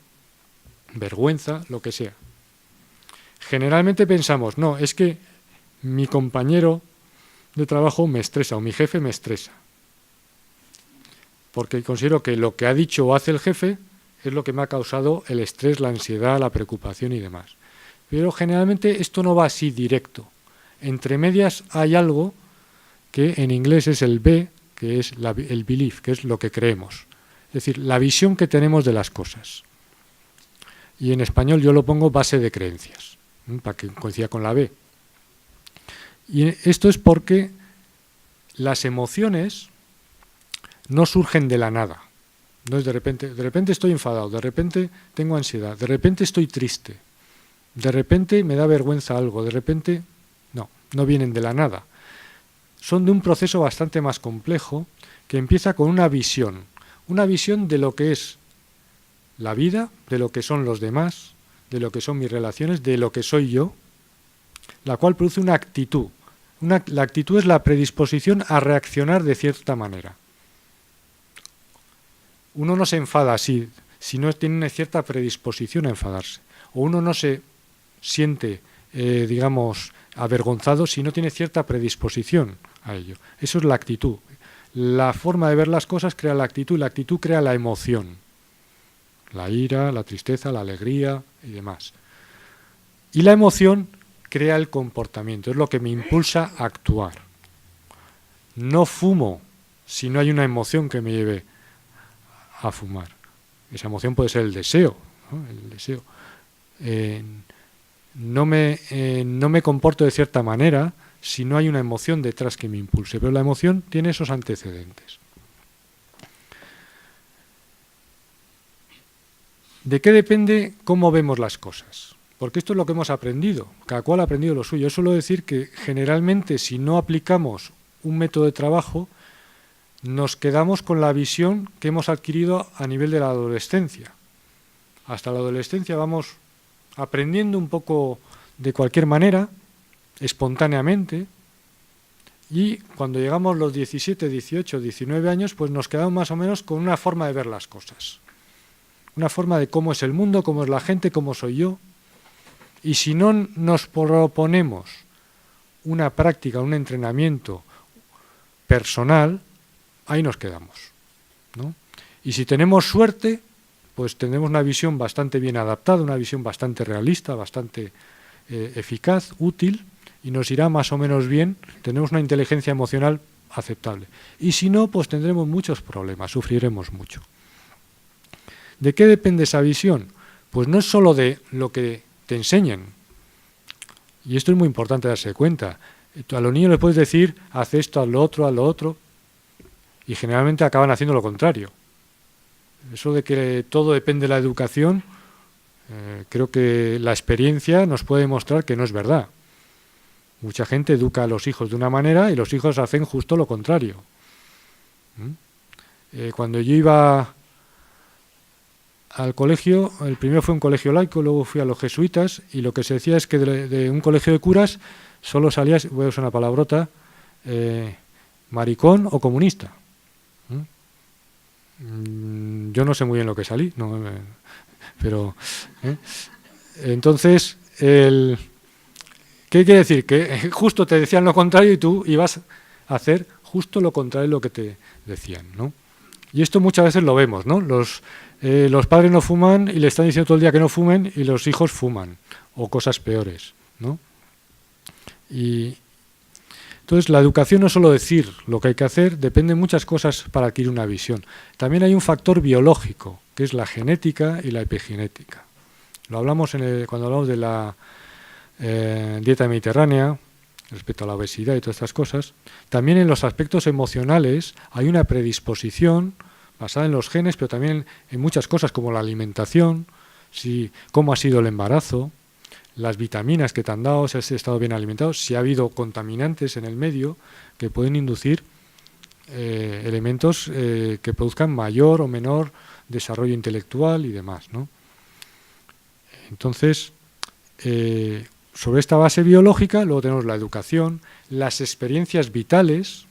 vergüenza, lo que sea. Generalmente pensamos, no, es que mi compañero de trabajo me estresa o mi jefe me estresa. Porque considero que lo que ha dicho o hace el jefe es lo que me ha causado el estrés, la ansiedad, la preocupación y demás. Pero generalmente esto no va así directo. Entre medias hay algo que en inglés es el B, que es el belief, que es lo que creemos. Es decir, la visión que tenemos de las cosas. Y en español yo lo pongo base de creencias, para que coincida con la B. Y esto es porque las emociones no surgen de la nada. No es de repente estoy enfadado, de repente tengo ansiedad, de repente estoy triste. De repente me da vergüenza algo, de repente no vienen de la nada. Son de un proceso bastante más complejo que empieza con una visión de lo que es la vida, de lo que son los demás, de lo que son mis relaciones, de lo que soy yo, la cual produce una actitud. La actitud es la predisposición a reaccionar de cierta manera. Uno no se enfada así, si no tiene una cierta predisposición a enfadarse. O uno no se siente, digamos, avergonzado si no tiene cierta predisposición a ello. Eso es la actitud. La forma de ver las cosas crea la actitud y la actitud crea la emoción. La ira, la tristeza, la alegría y demás. Y la emoción crea el comportamiento, es lo que me impulsa a actuar. No fumo si no hay una emoción que me lleve a fumar. Esa emoción puede ser el deseo, ¿no? El deseo. No me comporto de cierta manera si no hay una emoción detrás que me impulse, pero la emoción tiene esos antecedentes. ¿De qué depende cómo vemos las cosas? Porque esto es lo que hemos aprendido, cada cual ha aprendido lo suyo. Yo suelo decir que generalmente si no aplicamos un método de trabajo, nos quedamos con la visión que hemos adquirido a nivel de la adolescencia. Hasta la adolescencia vamos aprendiendo un poco de cualquier manera, espontáneamente, y cuando llegamos los 17, 18, 19 años, pues nos quedamos más o menos con una forma de ver las cosas. Una forma de cómo es el mundo, cómo es la gente, cómo soy yo. Y si no nos proponemos una práctica, un entrenamiento personal, ahí nos quedamos, ¿no? Y si tenemos suerte, pues tendremos una visión bastante bien adaptada, una visión bastante realista, bastante eficaz, útil, y nos irá más o menos bien, tendremos una inteligencia emocional aceptable. Y si no, pues tendremos muchos problemas, sufriremos mucho. ¿De qué depende esa visión? Pues no es solo de lo que te enseñen, y esto es muy importante darse cuenta. A los niños les puedes decir, haz esto, haz lo otro, y generalmente acaban haciendo lo contrario. Eso de que todo depende de la educación, creo que la experiencia nos puede demostrar que no es verdad. Mucha gente educa a los hijos de una manera y los hijos hacen justo lo contrario. Cuando yo iba al colegio, el primero fue un colegio laico, luego fui a los jesuitas, y lo que se decía es que de un colegio de curas solo salías, voy a usar una palabrota, maricón o comunista. Yo no sé muy bien lo que salí, no, pero entonces, ¿qué quiere decir? Que justo te decían lo contrario y tú ibas a hacer justo lo contrario de lo que te decían, ¿no? Y esto muchas veces lo vemos, ¿no? Los padres no fuman y le están diciendo todo el día que no fumen y los hijos fuman, o cosas peores, ¿no? Y entonces la educación no es solo decir lo que hay que hacer, depende de muchas cosas para adquirir una visión. También hay un factor biológico, que es la genética y la epigenética. Lo hablamos cuando hablamos de la dieta mediterránea, respecto a la obesidad y todas estas cosas. También en los aspectos emocionales hay una predisposición basada en los genes, pero también en muchas cosas como la alimentación, cómo ha sido el embarazo, las vitaminas que te han dado, si has estado bien alimentado, si ha habido contaminantes en el medio que pueden inducir elementos que produzcan mayor o menor desarrollo intelectual y demás, ¿no? Entonces, sobre esta base biológica, luego tenemos la educación, las experiencias vitales.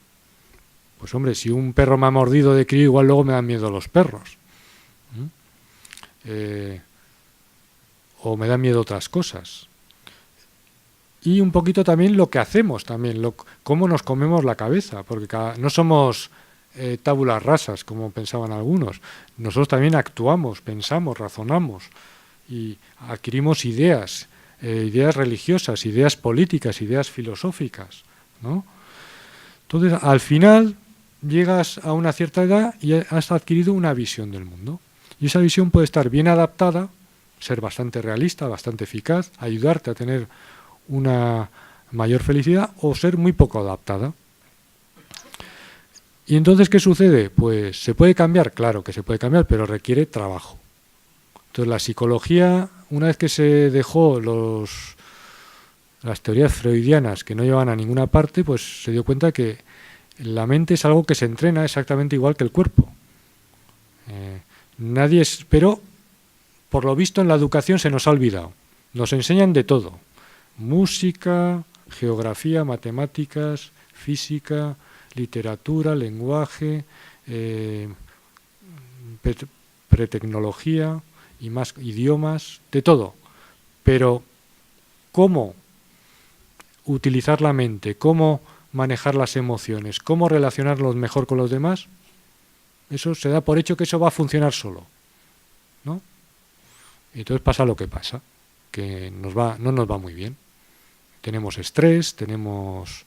Pues hombre, si un perro me ha mordido de crío, igual luego me dan miedo los perros. O me dan miedo otras cosas. Y un poquito también lo que hacemos, también cómo nos comemos la cabeza, porque no somos tábulas rasas, como pensaban algunos. Nosotros también actuamos, pensamos, razonamos y adquirimos ideas religiosas, ideas políticas, ideas filosóficas, ¿no? Entonces, al final, llegas a una cierta edad y has adquirido una visión del mundo. Y esa visión puede estar bien adaptada, ser bastante realista, bastante eficaz, ayudarte a tener una mayor felicidad, o ser muy poco adaptada. ¿Y entonces qué sucede? Pues se puede cambiar, claro que se puede cambiar, pero requiere trabajo. Entonces la psicología, una vez que se dejó las teorías freudianas que no llevan a ninguna parte, pues se dio cuenta que la mente es algo que se entrena exactamente igual que el cuerpo. Pero por lo visto en la educación se nos ha olvidado. Nos enseñan de todo: música, geografía, matemáticas, física, literatura, lenguaje, pretecnología y más idiomas, de todo. Pero cómo utilizar la mente, cómo manejar las emociones, cómo relacionarlos mejor con los demás, eso se da por hecho que eso va a funcionar solo, ¿no? Y entonces pasa lo que pasa, que no nos va muy bien. Tenemos estrés, tenemos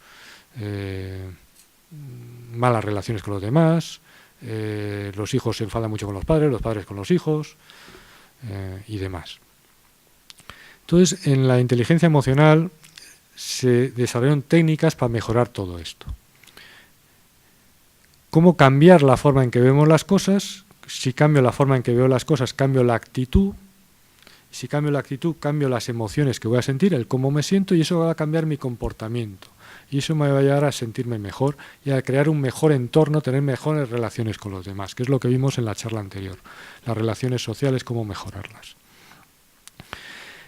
malas relaciones con los demás, los hijos se enfadan mucho con los padres con los hijos, y demás. Entonces, en la inteligencia emocional se desarrollaron técnicas para mejorar todo esto. ¿Cómo cambiar la forma en que vemos las cosas? Si cambio la forma en que veo las cosas, cambio la actitud. Si cambio la actitud, cambio las emociones que voy a sentir, el cómo me siento, y eso va a cambiar mi comportamiento. Y eso me va a llevar a sentirme mejor y a crear un mejor entorno, tener mejores relaciones con los demás, que es lo que vimos en la charla anterior. Las relaciones sociales, cómo mejorarlas.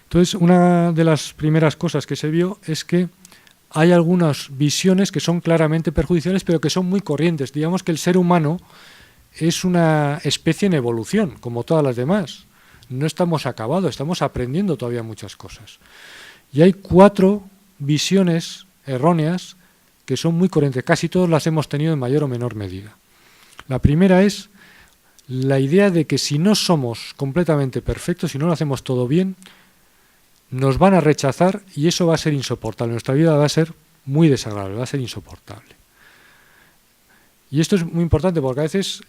Entonces, una de las primeras cosas que se vio es que hay algunas visiones que son claramente perjudiciales, pero que son muy corrientes. Digamos que el ser humano es una especie en evolución, como todas las demás. No estamos acabados, estamos aprendiendo todavía muchas cosas. Y hay 4 visiones erróneas que son muy corrientes. Casi todas las hemos tenido en mayor o menor medida. La primera es la idea de que si no somos completamente perfectos, si no lo hacemos todo bien, nos van a rechazar y eso va a ser insoportable. Nuestra vida va a ser muy desagradable, va a ser insoportable. Y esto es muy importante porque a veces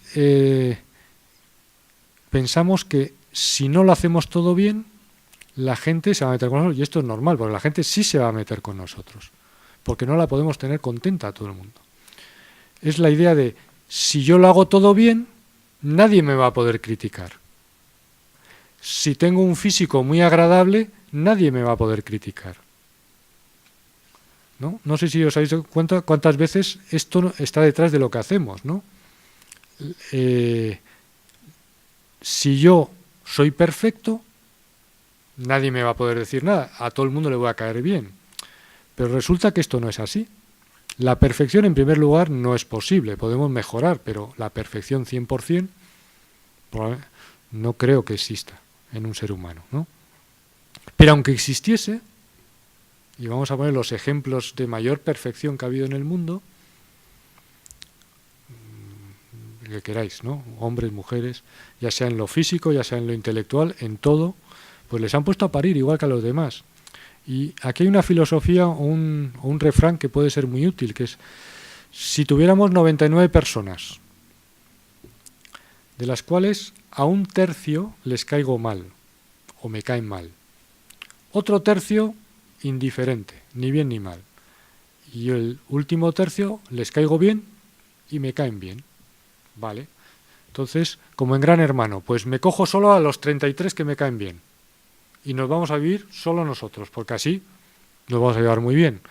pensamos que si no lo hacemos todo bien, la gente se va a meter con nosotros. Y esto es normal, porque la gente sí se va a meter con nosotros, porque no la podemos tener contenta a todo el mundo. Es la idea de, si yo lo hago todo bien, nadie me va a poder criticar. Si tengo un físico muy agradable, nadie me va a poder criticar. No sé si os habéis dado cuenta cuántas veces esto está detrás de lo que hacemos, ¿no? Si yo soy perfecto, nadie me va a poder decir nada, a todo el mundo le voy a caer bien. Pero resulta que esto no es así. La perfección, en primer lugar, no es posible, podemos mejorar, pero la perfección 100% no creo que exista en un ser humano, ¿no? Pero aunque existiese, y vamos a poner los ejemplos de mayor perfección que ha habido en el mundo, que queráis, ¿no? Hombres, mujeres, ya sea en lo físico, ya sea en lo intelectual, en todo, pues les han puesto a parir igual que a los demás. Y aquí hay una filosofía o un refrán que puede ser muy útil, que es, si tuviéramos 99 personas, de las cuales a un tercio les caigo mal, o me caen mal, otro tercio indiferente, ni bien ni mal, y el último tercio les caigo bien y me caen bien. Vale, entonces, como en Gran Hermano, pues me cojo solo a los 33 que me caen bien y nos vamos a vivir solo nosotros, porque así nos vamos a llevar muy bien.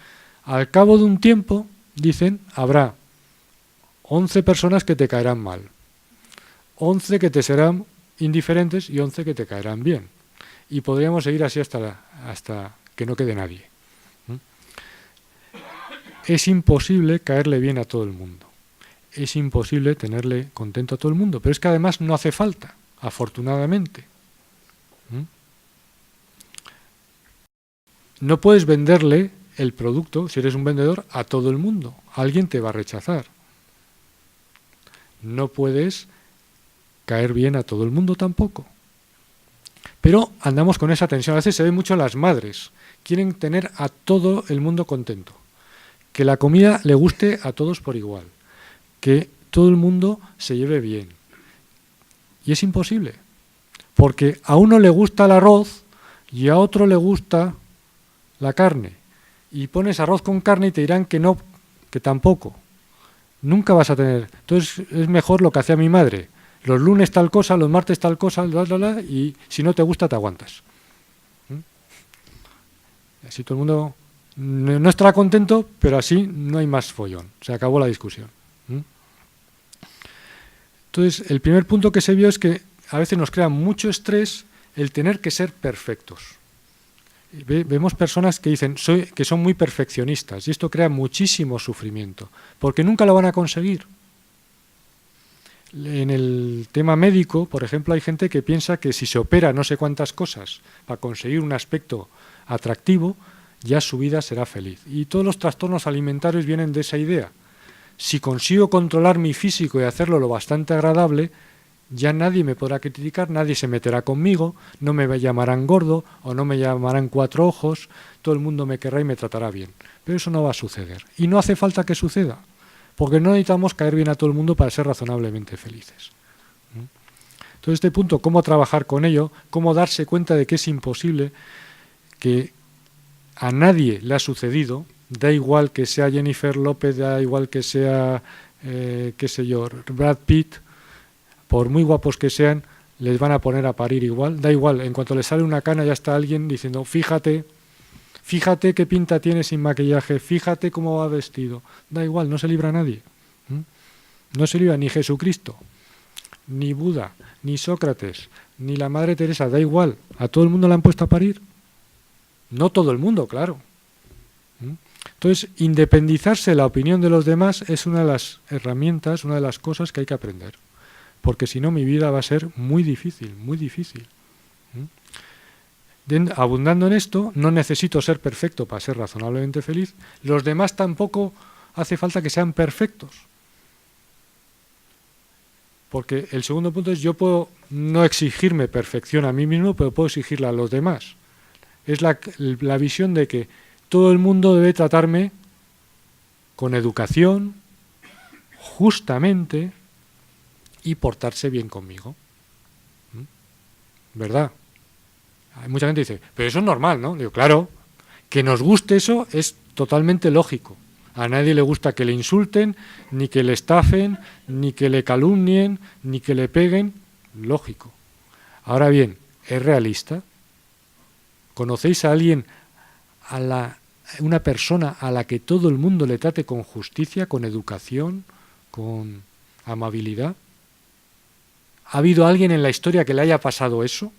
Al cabo de un tiempo, dicen, habrá 11 personas que te caerán mal, 11 que te serán indiferentes y 11 que te caerán bien. Y podríamos seguir así hasta que no quede nadie. Es imposible caerle bien a todo el mundo. Es imposible tenerle contento a todo el mundo, pero es que además no hace falta, afortunadamente. No puedes venderle el producto, si eres un vendedor, a todo el mundo. Alguien te va a rechazar. No puedes caer bien a todo el mundo tampoco. Pero andamos con esa tensión. A veces se ve mucho en las madres. Quieren tener a todo el mundo contento. Que la comida le guste a todos por igual. Que todo el mundo se lleve bien. Y es imposible, porque a uno le gusta el arroz y a otro le gusta la carne. Y pones arroz con carne y te dirán que no, que tampoco. Nunca vas a tener. Entonces es mejor lo que hacía mi madre. Los lunes tal cosa, los martes tal cosa, y si no te gusta te aguantas. Así todo el mundo no estará contento, pero así no hay más follón. Se acabó la discusión. Entonces, el primer punto que se vio es que a veces nos crea mucho estrés el tener que ser perfectos. Vemos personas que dicen que son muy perfeccionistas y esto crea muchísimo sufrimiento, porque nunca lo van a conseguir. En el tema médico, por ejemplo, hay gente que piensa que si se opera no sé cuántas cosas para conseguir un aspecto atractivo, ya su vida será feliz. Y todos los trastornos alimentarios vienen de esa idea. Si consigo controlar mi físico y hacerlo lo bastante agradable, ya nadie me podrá criticar, nadie se meterá conmigo, no me llamarán gordo o no me llamarán cuatro ojos, todo el mundo me querrá y me tratará bien. Pero eso no va a suceder. Y no hace falta que suceda, porque no necesitamos caer bien a todo el mundo para ser razonablemente felices. Entonces, este punto, cómo trabajar con ello, cómo darse cuenta de que es imposible, que a nadie le ha sucedido, da igual que sea Jennifer López, da igual que sea, qué sé yo, Brad Pitt, por muy guapos que sean, les van a poner a parir igual, da igual, en cuanto les sale una cana ya está alguien diciendo, fíjate qué pinta tiene sin maquillaje, fíjate cómo va vestido, da igual, no se libra nadie. No se libra ni Jesucristo, ni Buda, ni Sócrates, ni la Madre Teresa, da igual, a todo el mundo le han puesto a parir. No todo el mundo, claro. Entonces, independizarse de la opinión de los demás es una de las herramientas, una de las cosas que hay que aprender. Porque si no, mi vida va a ser muy difícil, muy difícil. Abundando en esto, no necesito ser perfecto para ser razonablemente feliz. Los demás tampoco hace falta que sean perfectos. Porque el segundo punto es, yo puedo no exigirme perfección a mí mismo, pero puedo exigirla a los demás. Es la visión de que todo el mundo debe tratarme con educación, justamente, y portarse bien conmigo. ¿Verdad? Hay mucha gente que dice, pero eso es normal, ¿no? Digo, claro, que nos guste eso es totalmente lógico. A nadie le gusta que le insulten, ni que le estafen, ni que le calumnien, ni que le peguen. Lógico. Ahora bien, ¿es realista? ¿Conocéis a alguien, una persona a la que todo el mundo le trate con justicia, con educación, con amabilidad? ¿Ha habido alguien en la historia que le haya pasado eso?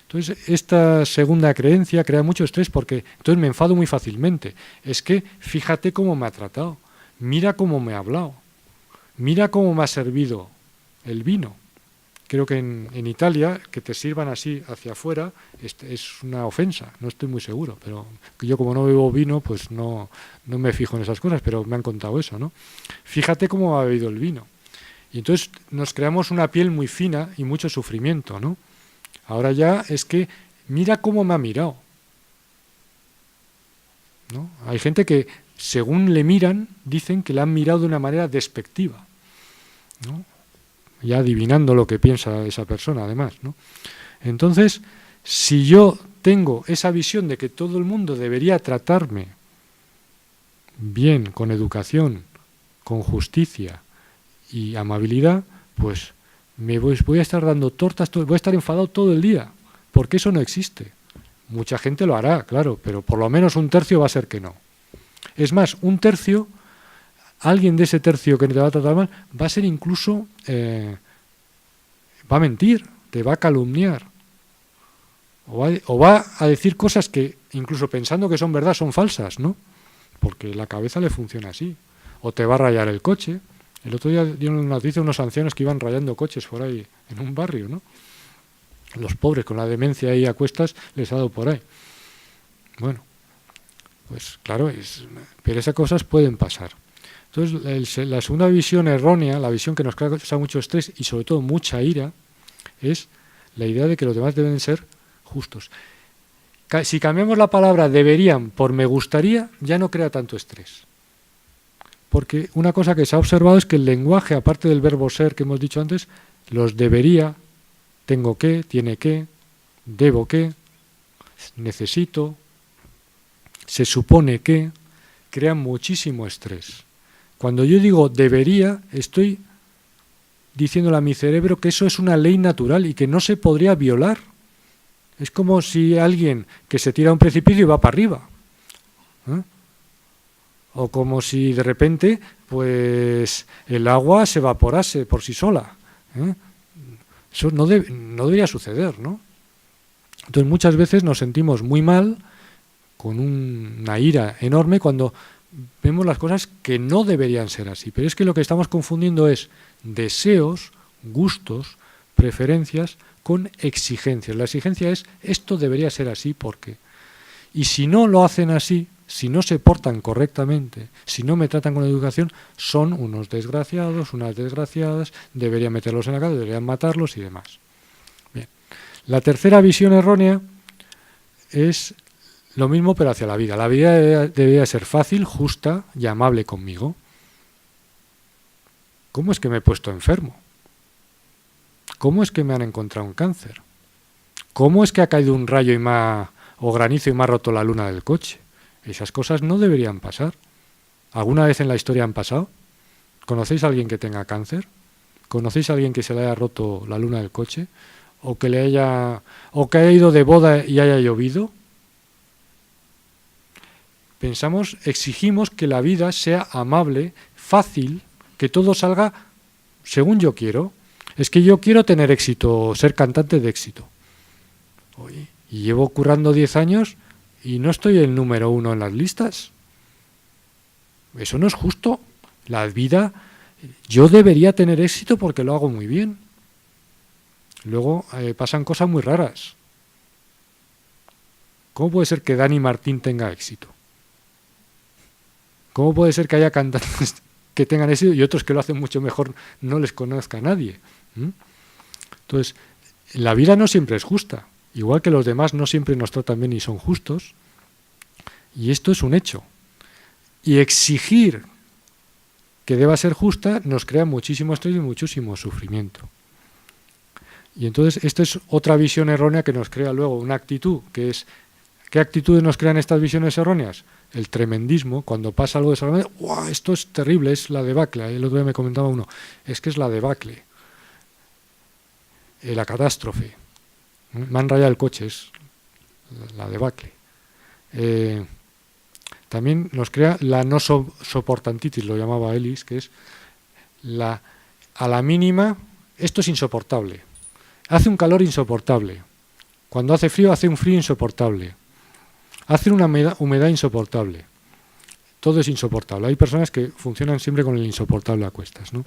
Entonces, esta segunda creencia crea mucho estrés porque entonces me enfado muy fácilmente. Es que fíjate cómo me ha tratado, mira cómo me ha hablado, mira cómo me ha servido el vino. Creo que en Italia, que te sirvan así hacia afuera es una ofensa, no estoy muy seguro, pero yo como no bebo vino, pues no me fijo en esas cosas, pero me han contado eso, ¿no? Fíjate cómo ha bebido el vino. Y entonces nos creamos una piel muy fina y mucho sufrimiento, ¿no? Ahora ya es que mira cómo me ha mirado, ¿no? Hay gente que, según le miran, dicen que le han mirado de una manera despectiva, ¿no? Ya adivinando lo que piensa esa persona, además, ¿no? Entonces, si yo tengo esa visión de que todo el mundo debería tratarme bien, con educación, con justicia y amabilidad, pues voy a estar dando tortas, voy a estar enfadado todo el día, porque eso no existe. Mucha gente lo hará, claro, pero por lo menos un tercio va a ser que no. Es más, un tercio, alguien de ese tercio que te va a tratar mal, va a ser incluso, va a mentir, te va a calumniar, o va a decir cosas que, incluso pensando que son verdad, son falsas, ¿no? Porque la cabeza le funciona así. O te va a rayar el coche. El otro día dieron una noticia unos ancianos que iban rayando coches por ahí, en un barrio, ¿no? Los pobres, con la demencia ahí a cuestas, les ha dado por ahí. Bueno, pues claro, pero esas cosas pueden pasar. Entonces, la segunda visión errónea, la visión que nos causa mucho estrés y sobre todo mucha ira, es la idea de que los demás deben ser justos. Si cambiamos la palabra deberían por me gustaría, ya no crea tanto estrés. Porque una cosa que se ha observado es que el lenguaje, aparte del verbo ser que hemos dicho antes, los debería, tengo que, tiene que, debo que, necesito, se supone que, crean muchísimo estrés. Cuando yo digo debería, estoy diciéndole a mi cerebro que eso es una ley natural y que no se podría violar. Es como si alguien que se tira a un precipicio y va para arriba. ¿Eh? O como si de repente pues el agua se evaporase por sí sola. ¿Eh? Eso no debería suceder, ¿no? Entonces muchas veces nos sentimos muy mal, con una ira enorme, cuando vemos las cosas que no deberían ser así. Pero es que lo que estamos confundiendo es deseos, gustos, preferencias con exigencias. La exigencia es, esto debería ser así porque... Y si no lo hacen así, si no se portan correctamente, si no me tratan con educación, son unos desgraciados, unas desgraciadas, deberían meterlos en la cárcel, deberían matarlos y demás. Bien. La tercera visión errónea es lo mismo pero hacia la vida. La vida debería ser fácil, justa y amable conmigo. ¿Cómo es que me he puesto enfermo? ¿Cómo es que me han encontrado un cáncer? ¿Cómo es que ha caído un rayo o granizo y me ha roto la luna del coche? Esas cosas no deberían pasar. ¿Alguna vez en la historia han pasado? ¿Conocéis a alguien que tenga cáncer? ¿Conocéis a alguien que se le haya roto la luna del coche? ¿O que haya ido de boda y haya llovido? Exigimos que la vida sea amable, fácil, que todo salga según yo quiero. Es que yo quiero tener éxito, ser cantante de éxito. Oye, y llevo currando 10 años y no estoy el número 1 en las listas. Eso no es justo. La vida, yo debería tener éxito porque lo hago muy bien. Luego pasan cosas muy raras. ¿Cómo puede ser que Dani Martín tenga éxito? ¿Cómo puede ser que haya cantantes que tengan éxito y otros que lo hacen mucho mejor no les conozca a nadie? Entonces, la vida no siempre es justa. Igual que los demás no siempre nos tratan bien y son justos. Y esto es un hecho. Y exigir que deba ser justa nos crea muchísimo estrés y muchísimo sufrimiento. Y entonces esta es otra visión errónea que nos crea luego una actitud, que es, ¿qué actitudes nos crean estas visiones erróneas? El tremendismo, cuando pasa algo desagradable, ¡guau! Esto es terrible, es la debacle. El otro día me comentaba uno, es que es la debacle, la catástrofe. Me han rayado el coche, es la debacle. También nos crea la no soportantitis, lo llamaba Ellis, que es a la mínima, esto es insoportable. Hace un calor insoportable. Cuando hace frío, hace un frío insoportable. Hace una humedad insoportable. Todo es insoportable. Hay personas que funcionan siempre con el insoportable a cuestas, ¿no?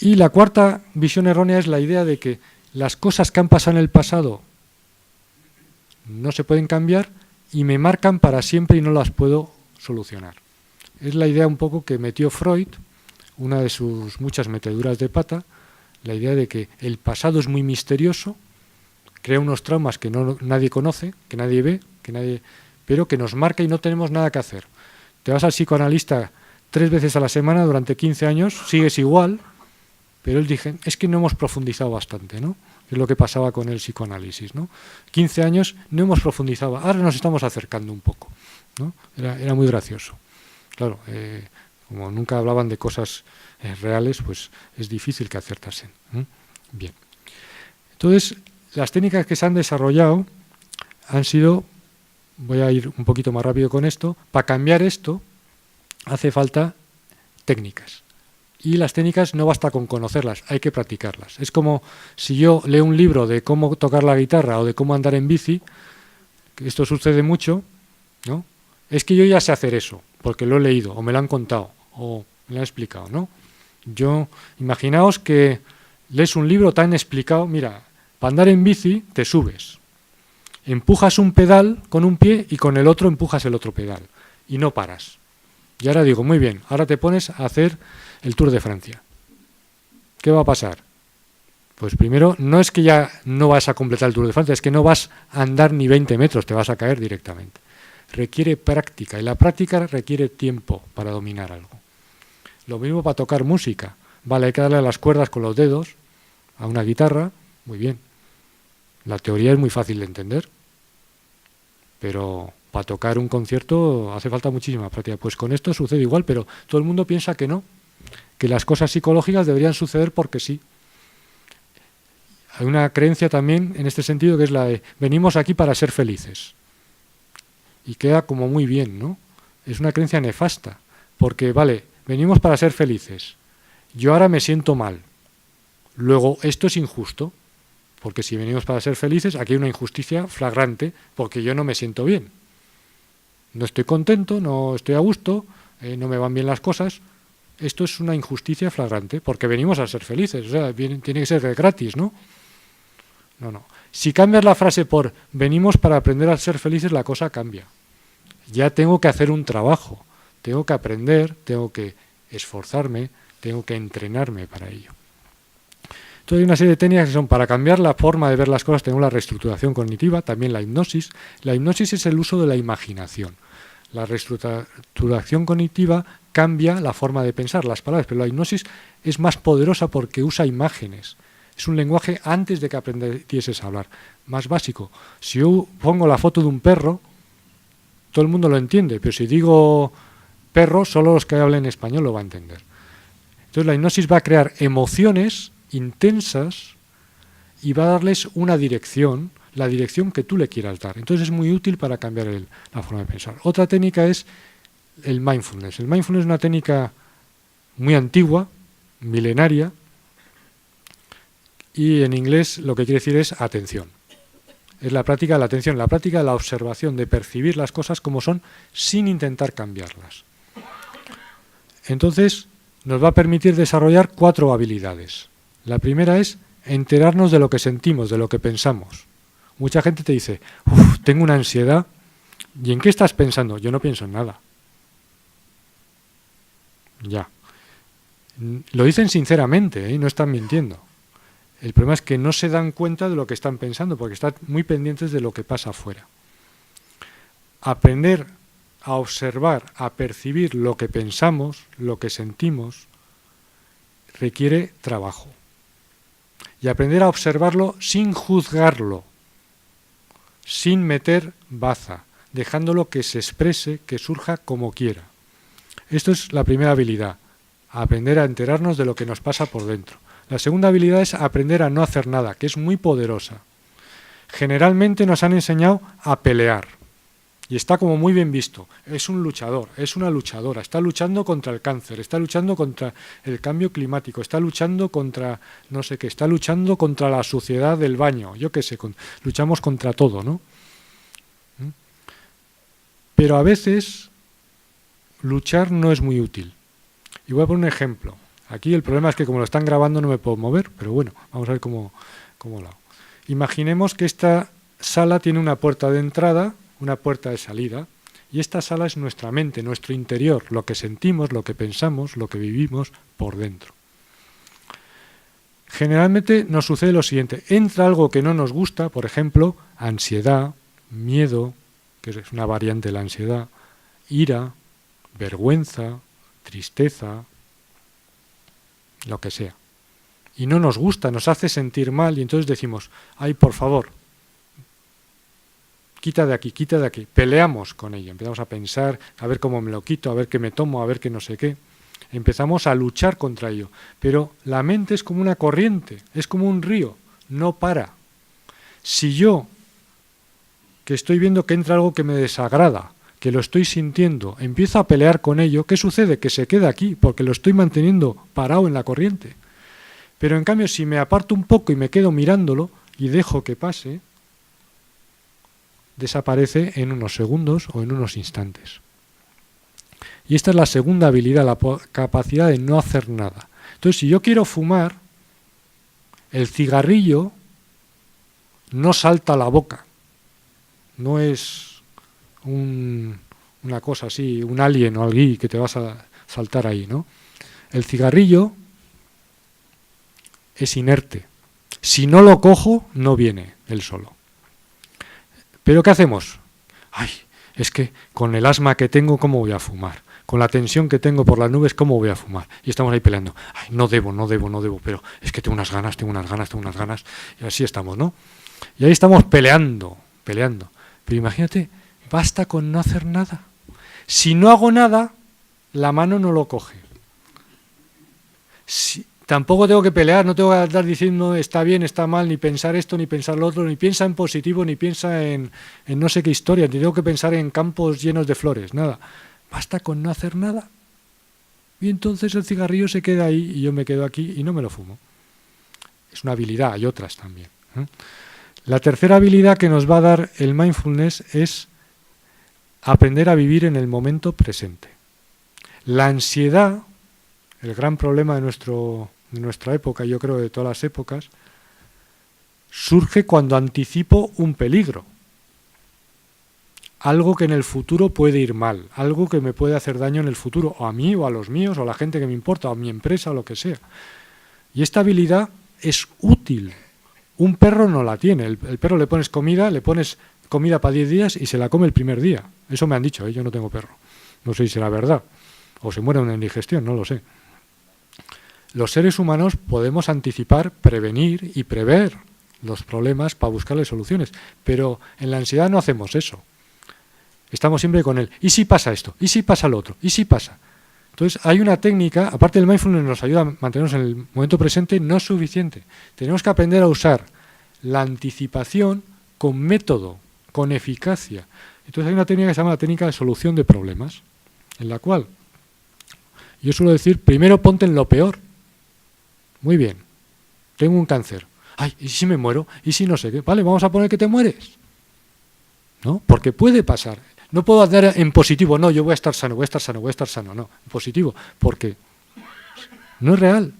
Y la cuarta visión errónea es la idea de que las cosas que han pasado en el pasado no se pueden cambiar y me marcan para siempre y no las puedo solucionar. Es la idea un poco que metió Freud, una de sus muchas meteduras de pata, la idea de que el pasado es muy misterioso, crea unos traumas que nadie conoce, que nadie ve, pero que nos marca y no tenemos nada que hacer. Te vas al psicoanalista 3 veces a la semana durante 15 años, sigues igual, pero él dice, es que no hemos profundizado bastante, ¿no? Es lo que pasaba con el psicoanálisis, ¿no? 15 años no hemos profundizado, ahora nos estamos acercando un poco, ¿no? Era muy gracioso. Claro, como nunca hablaban de cosas reales, pues es difícil que acertasen. Bien. Entonces, las técnicas que se han desarrollado han sido, voy a ir un poquito más rápido con esto, para cambiar esto hace falta técnicas. Y las técnicas no basta con conocerlas, hay que practicarlas. Es como si yo leo un libro de cómo tocar la guitarra o de cómo andar en bici, que esto sucede mucho, ¿no? Es que yo ya sé hacer eso, porque lo he leído, o me lo han contado, o me lo han explicado, ¿no? Imaginaos que lees un libro tan explicado, mira, para andar en bici te subes, empujas un pedal con un pie y con el otro empujas el otro pedal, y no paras. Y ahora digo, muy bien, ahora te pones a hacer el Tour de Francia. ¿Qué va a pasar? Pues primero, no es que ya no vas a completar el Tour de Francia, es que no vas a andar ni 20 metros, te vas a caer directamente. Requiere práctica, y la práctica requiere tiempo para dominar algo. Lo mismo para tocar música. Vale, hay que darle a las cuerdas con los dedos, a una guitarra, muy bien. La teoría es muy fácil de entender, pero para tocar un concierto hace falta muchísima práctica. Pues con esto sucede igual, pero todo el mundo piensa que no, que las cosas psicológicas deberían suceder porque sí. Hay una creencia también en este sentido que es la de venimos aquí para ser felices. Y queda como muy bien, ¿no? Es una creencia nefasta, porque vale, venimos para ser felices. Yo ahora me siento mal. Luego, esto es injusto, porque si venimos para ser felices, aquí hay una injusticia flagrante, porque yo no me siento bien. No estoy contento, no estoy a gusto, no me van bien las cosas. Esto es una injusticia flagrante, porque venimos a ser felices. O sea, tiene que ser gratis, ¿no? No. Si cambias la frase por venimos para aprender a ser felices, la cosa cambia. Ya tengo que hacer un trabajo, tengo que aprender, tengo que esforzarme, tengo que entrenarme para ello. Entonces hay una serie de técnicas que son para cambiar la forma de ver las cosas. Tenemos la reestructuración cognitiva, también la hipnosis. La hipnosis es el uso de la imaginación. La reestructuración cognitiva cambia la forma de pensar, las palabras, pero la hipnosis es más poderosa porque usa imágenes. Es un lenguaje antes de que aprendieses a hablar, más básico. Si yo pongo la foto de un perro, todo el mundo lo entiende, pero si digo perro, solo los que hablen español lo van a entender. Entonces la hipnosis va a crear emociones intensas y va a darles una dirección, la dirección que tú le quieras dar. Entonces es muy útil para cambiar la forma de pensar. Otra técnica es el mindfulness. El mindfulness es una técnica muy antigua, milenaria, y en inglés lo que quiere decir es atención. Es la práctica de la atención, la práctica de la observación, de percibir las cosas como son sin intentar cambiarlas. Entonces nos va a permitir desarrollar 4 habilidades. La primera es enterarnos de lo que sentimos, de lo que pensamos. Mucha gente te dice, tengo una ansiedad. ¿Y en qué estás pensando? Yo no pienso en nada. Ya. Lo dicen sinceramente, no están mintiendo. El problema es que no se dan cuenta de lo que están pensando, porque están muy pendientes de lo que pasa afuera. Aprender a observar, a percibir lo que pensamos, lo que sentimos, requiere trabajo. Y aprender a observarlo sin juzgarlo, sin meter baza, dejándolo que se exprese, que surja como quiera. Esto es la primera habilidad, aprender a enterarnos de lo que nos pasa por dentro. La segunda habilidad es aprender a no hacer nada, que es muy poderosa. Generalmente nos han enseñado a pelear, y está como muy bien visto. Es un luchador, es una luchadora, está luchando contra el cáncer, está luchando contra el cambio climático, está luchando contra no sé qué, está luchando contra la suciedad del baño, yo qué sé, luchamos contra todo, ¿no? Pero a veces luchar no es muy útil. Y voy a poner un ejemplo. Aquí el problema es que como lo están grabando no me puedo mover, pero bueno, vamos a ver cómo lo hago. Imaginemos que esta sala tiene una puerta de entrada, una puerta de salida, y esta sala es nuestra mente, nuestro interior, lo que sentimos, lo que pensamos, lo que vivimos por dentro. Generalmente nos sucede lo siguiente, entra algo que no nos gusta, por ejemplo, ansiedad, miedo, que es una variante de la ansiedad, ira, vergüenza, tristeza, lo que sea. Y no nos gusta, nos hace sentir mal y entonces decimos, ay, por favor, quita de aquí, peleamos con ello, empezamos a pensar, a ver cómo me lo quito, a ver qué me tomo, a ver qué no sé qué. Empezamos a luchar contra ello, pero la mente es como una corriente, es como un río, no para. Si yo, que estoy viendo que entra algo que me desagrada, que lo estoy sintiendo, empiezo a pelear con ello, ¿qué sucede? Que se queda aquí, porque lo estoy manteniendo parado en la corriente. Pero en cambio, si me aparto un poco y me quedo mirándolo y dejo que pase, desaparece en unos segundos o en unos instantes. Y esta es la segunda habilidad, la capacidad de no hacer nada. Entonces, si yo quiero fumar, el cigarrillo no salta a la boca. No es una cosa así, un alien o alguien que te vas a saltar ahí, ¿no? El cigarrillo es inerte. Si no lo cojo, no viene él solo. ¿Pero qué hacemos? Ay, es que con el asma que tengo, ¿cómo voy a fumar? Con la tensión que tengo por las nubes, ¿cómo voy a fumar? Y estamos ahí peleando. Ay, no debo, pero es que tengo unas ganas. Y así estamos, ¿no? Y ahí estamos peleando. Pero imagínate, basta con no hacer nada. Si no hago nada, la mano no lo coge. Tampoco tengo que pelear, no tengo que estar diciendo está bien, está mal, ni pensar esto, ni pensar lo otro, ni piensa en positivo, ni piensa en no sé qué historia, ni tengo que pensar en campos llenos de flores, nada. Basta con no hacer nada. Y entonces el cigarrillo se queda ahí y yo me quedo aquí y no me lo fumo. Es una habilidad, hay otras también. La tercera habilidad que nos va a dar el mindfulness es aprender a vivir en el momento presente. La ansiedad, el gran problema de nuestra época, yo creo de todas las épocas, surge cuando anticipo un peligro. Algo que en el futuro puede ir mal, algo que me puede hacer daño en el futuro, o a mí, o a los míos, o a la gente que me importa, o a mi empresa, o lo que sea. Y esta habilidad es útil. Un perro no la tiene. El perro le pones comida para 10 días y se la come el primer día. Eso me han dicho, yo no tengo perro. No sé si será verdad. O se muere de una indigestión, no lo sé. Los seres humanos podemos anticipar, prevenir y prever los problemas para buscarle soluciones. Pero en la ansiedad no hacemos eso. Estamos siempre con él. ¿Y si pasa esto? ¿Y si pasa lo otro? ¿Y si pasa? Entonces hay una técnica, aparte del mindfulness nos ayuda a mantenernos en el momento presente, no es suficiente. Tenemos que aprender a usar la anticipación con método, con eficacia. Entonces hay una técnica que se llama la técnica de solución de problemas, en la cual yo suelo decir, primero ponte en lo peor. Muy bien, tengo un cáncer. Ay, ¿y si me muero? ¿Y si no sé qué? Vale, vamos a poner que te mueres. ¿No? Porque puede pasar. No puedo hacer en positivo, no, yo voy a estar sano, no, en positivo, porque no es real.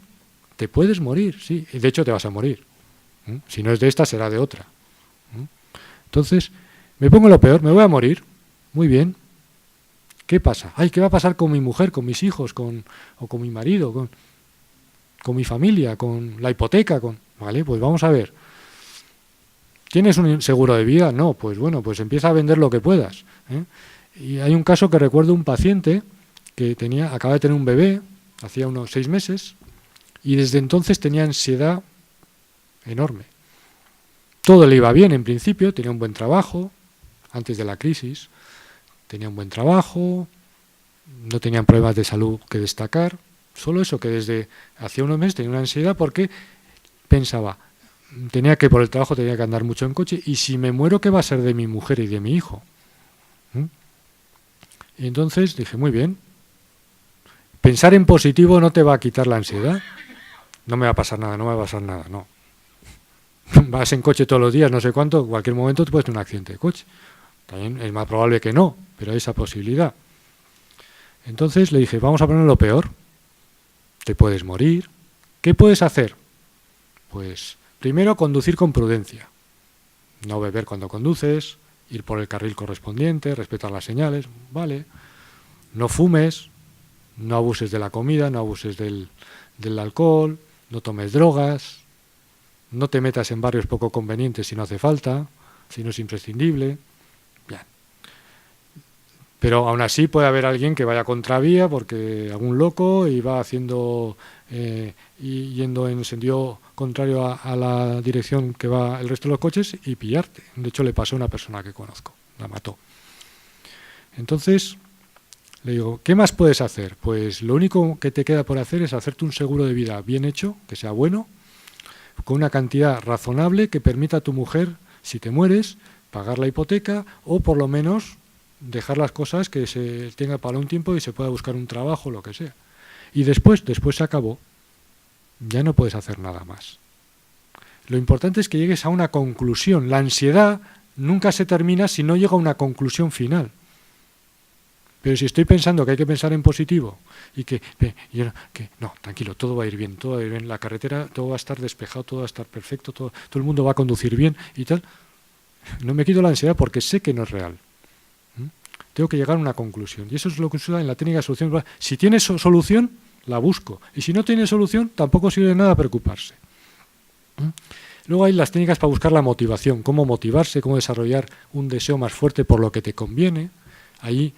Te puedes morir, sí, y de hecho te vas a morir. Si no es de esta, será de otra. Entonces, me pongo lo peor, me voy a morir, muy bien. ¿Qué pasa? Ay, ¿qué va a pasar con mi mujer, con mis hijos, o con mi marido, con mi familia, con la hipoteca? Vale, pues vamos a ver. ¿Tienes un seguro de vida? No, pues bueno, pues empieza a vender lo que puedas. Y hay un caso que recuerdo un paciente que acaba de tener un bebé, hacía unos 6 meses, y desde entonces tenía ansiedad enorme. Todo le iba bien en principio, tenía un buen trabajo, antes de la crisis, tenía un buen trabajo, no tenían problemas de salud que destacar, solo eso, que desde hacía unos meses tenía una ansiedad porque pensaba, por el trabajo tenía que andar mucho en coche, y si me muero, ¿qué va a ser de mi mujer y de mi hijo? Y entonces dije, muy bien, pensar en positivo no te va a quitar la ansiedad. No me va a pasar nada, no. Vas en coche todos los días, no sé cuánto, en cualquier momento te puedes tener un accidente de coche. También es más probable que no, pero hay esa posibilidad. Entonces le dije, vamos a poner lo peor. Te puedes morir. ¿Qué puedes hacer? Pues primero, conducir con prudencia. No beber cuando conduces, ir por el carril correspondiente, respetar las señales, vale. No fumes, no abuses de la comida, no abuses del alcohol, no tomes drogas, no te metas en barrios poco convenientes si no hace falta, si no es imprescindible. Bien. Pero aún así puede haber alguien que vaya contravía porque algún loco y va haciendo y yendo en sentido contrario a la dirección que va el resto de los coches y pillarte. De hecho, le pasó a una persona que conozco, la mató. Entonces, le digo, ¿qué más puedes hacer? Pues lo único que te queda por hacer es hacerte un seguro de vida bien hecho, que sea bueno, con una cantidad razonable que permita a tu mujer, si te mueres, pagar la hipoteca o por lo menos dejar las cosas que se tenga para un tiempo y se pueda buscar un trabajo, lo que sea. Y después se acabó. Ya no puedes hacer nada más. Lo importante es que llegues a una conclusión. La ansiedad nunca se termina si no llega a una conclusión final. Pero si estoy pensando que hay que pensar en positivo y no, tranquilo, todo va a ir bien, la carretera, todo va a estar despejado, todo va a estar perfecto, todo el mundo va a conducir bien y tal, no me quito la ansiedad porque sé que no es real. Tengo que llegar a una conclusión. Y eso es lo que usa en la técnica de solución. Si tienes solución, la busco. Y si no tiene solución, tampoco sirve de nada preocuparse. Luego hay las técnicas para buscar la motivación. Cómo motivarse, cómo desarrollar un deseo más fuerte por lo que te conviene. Ahí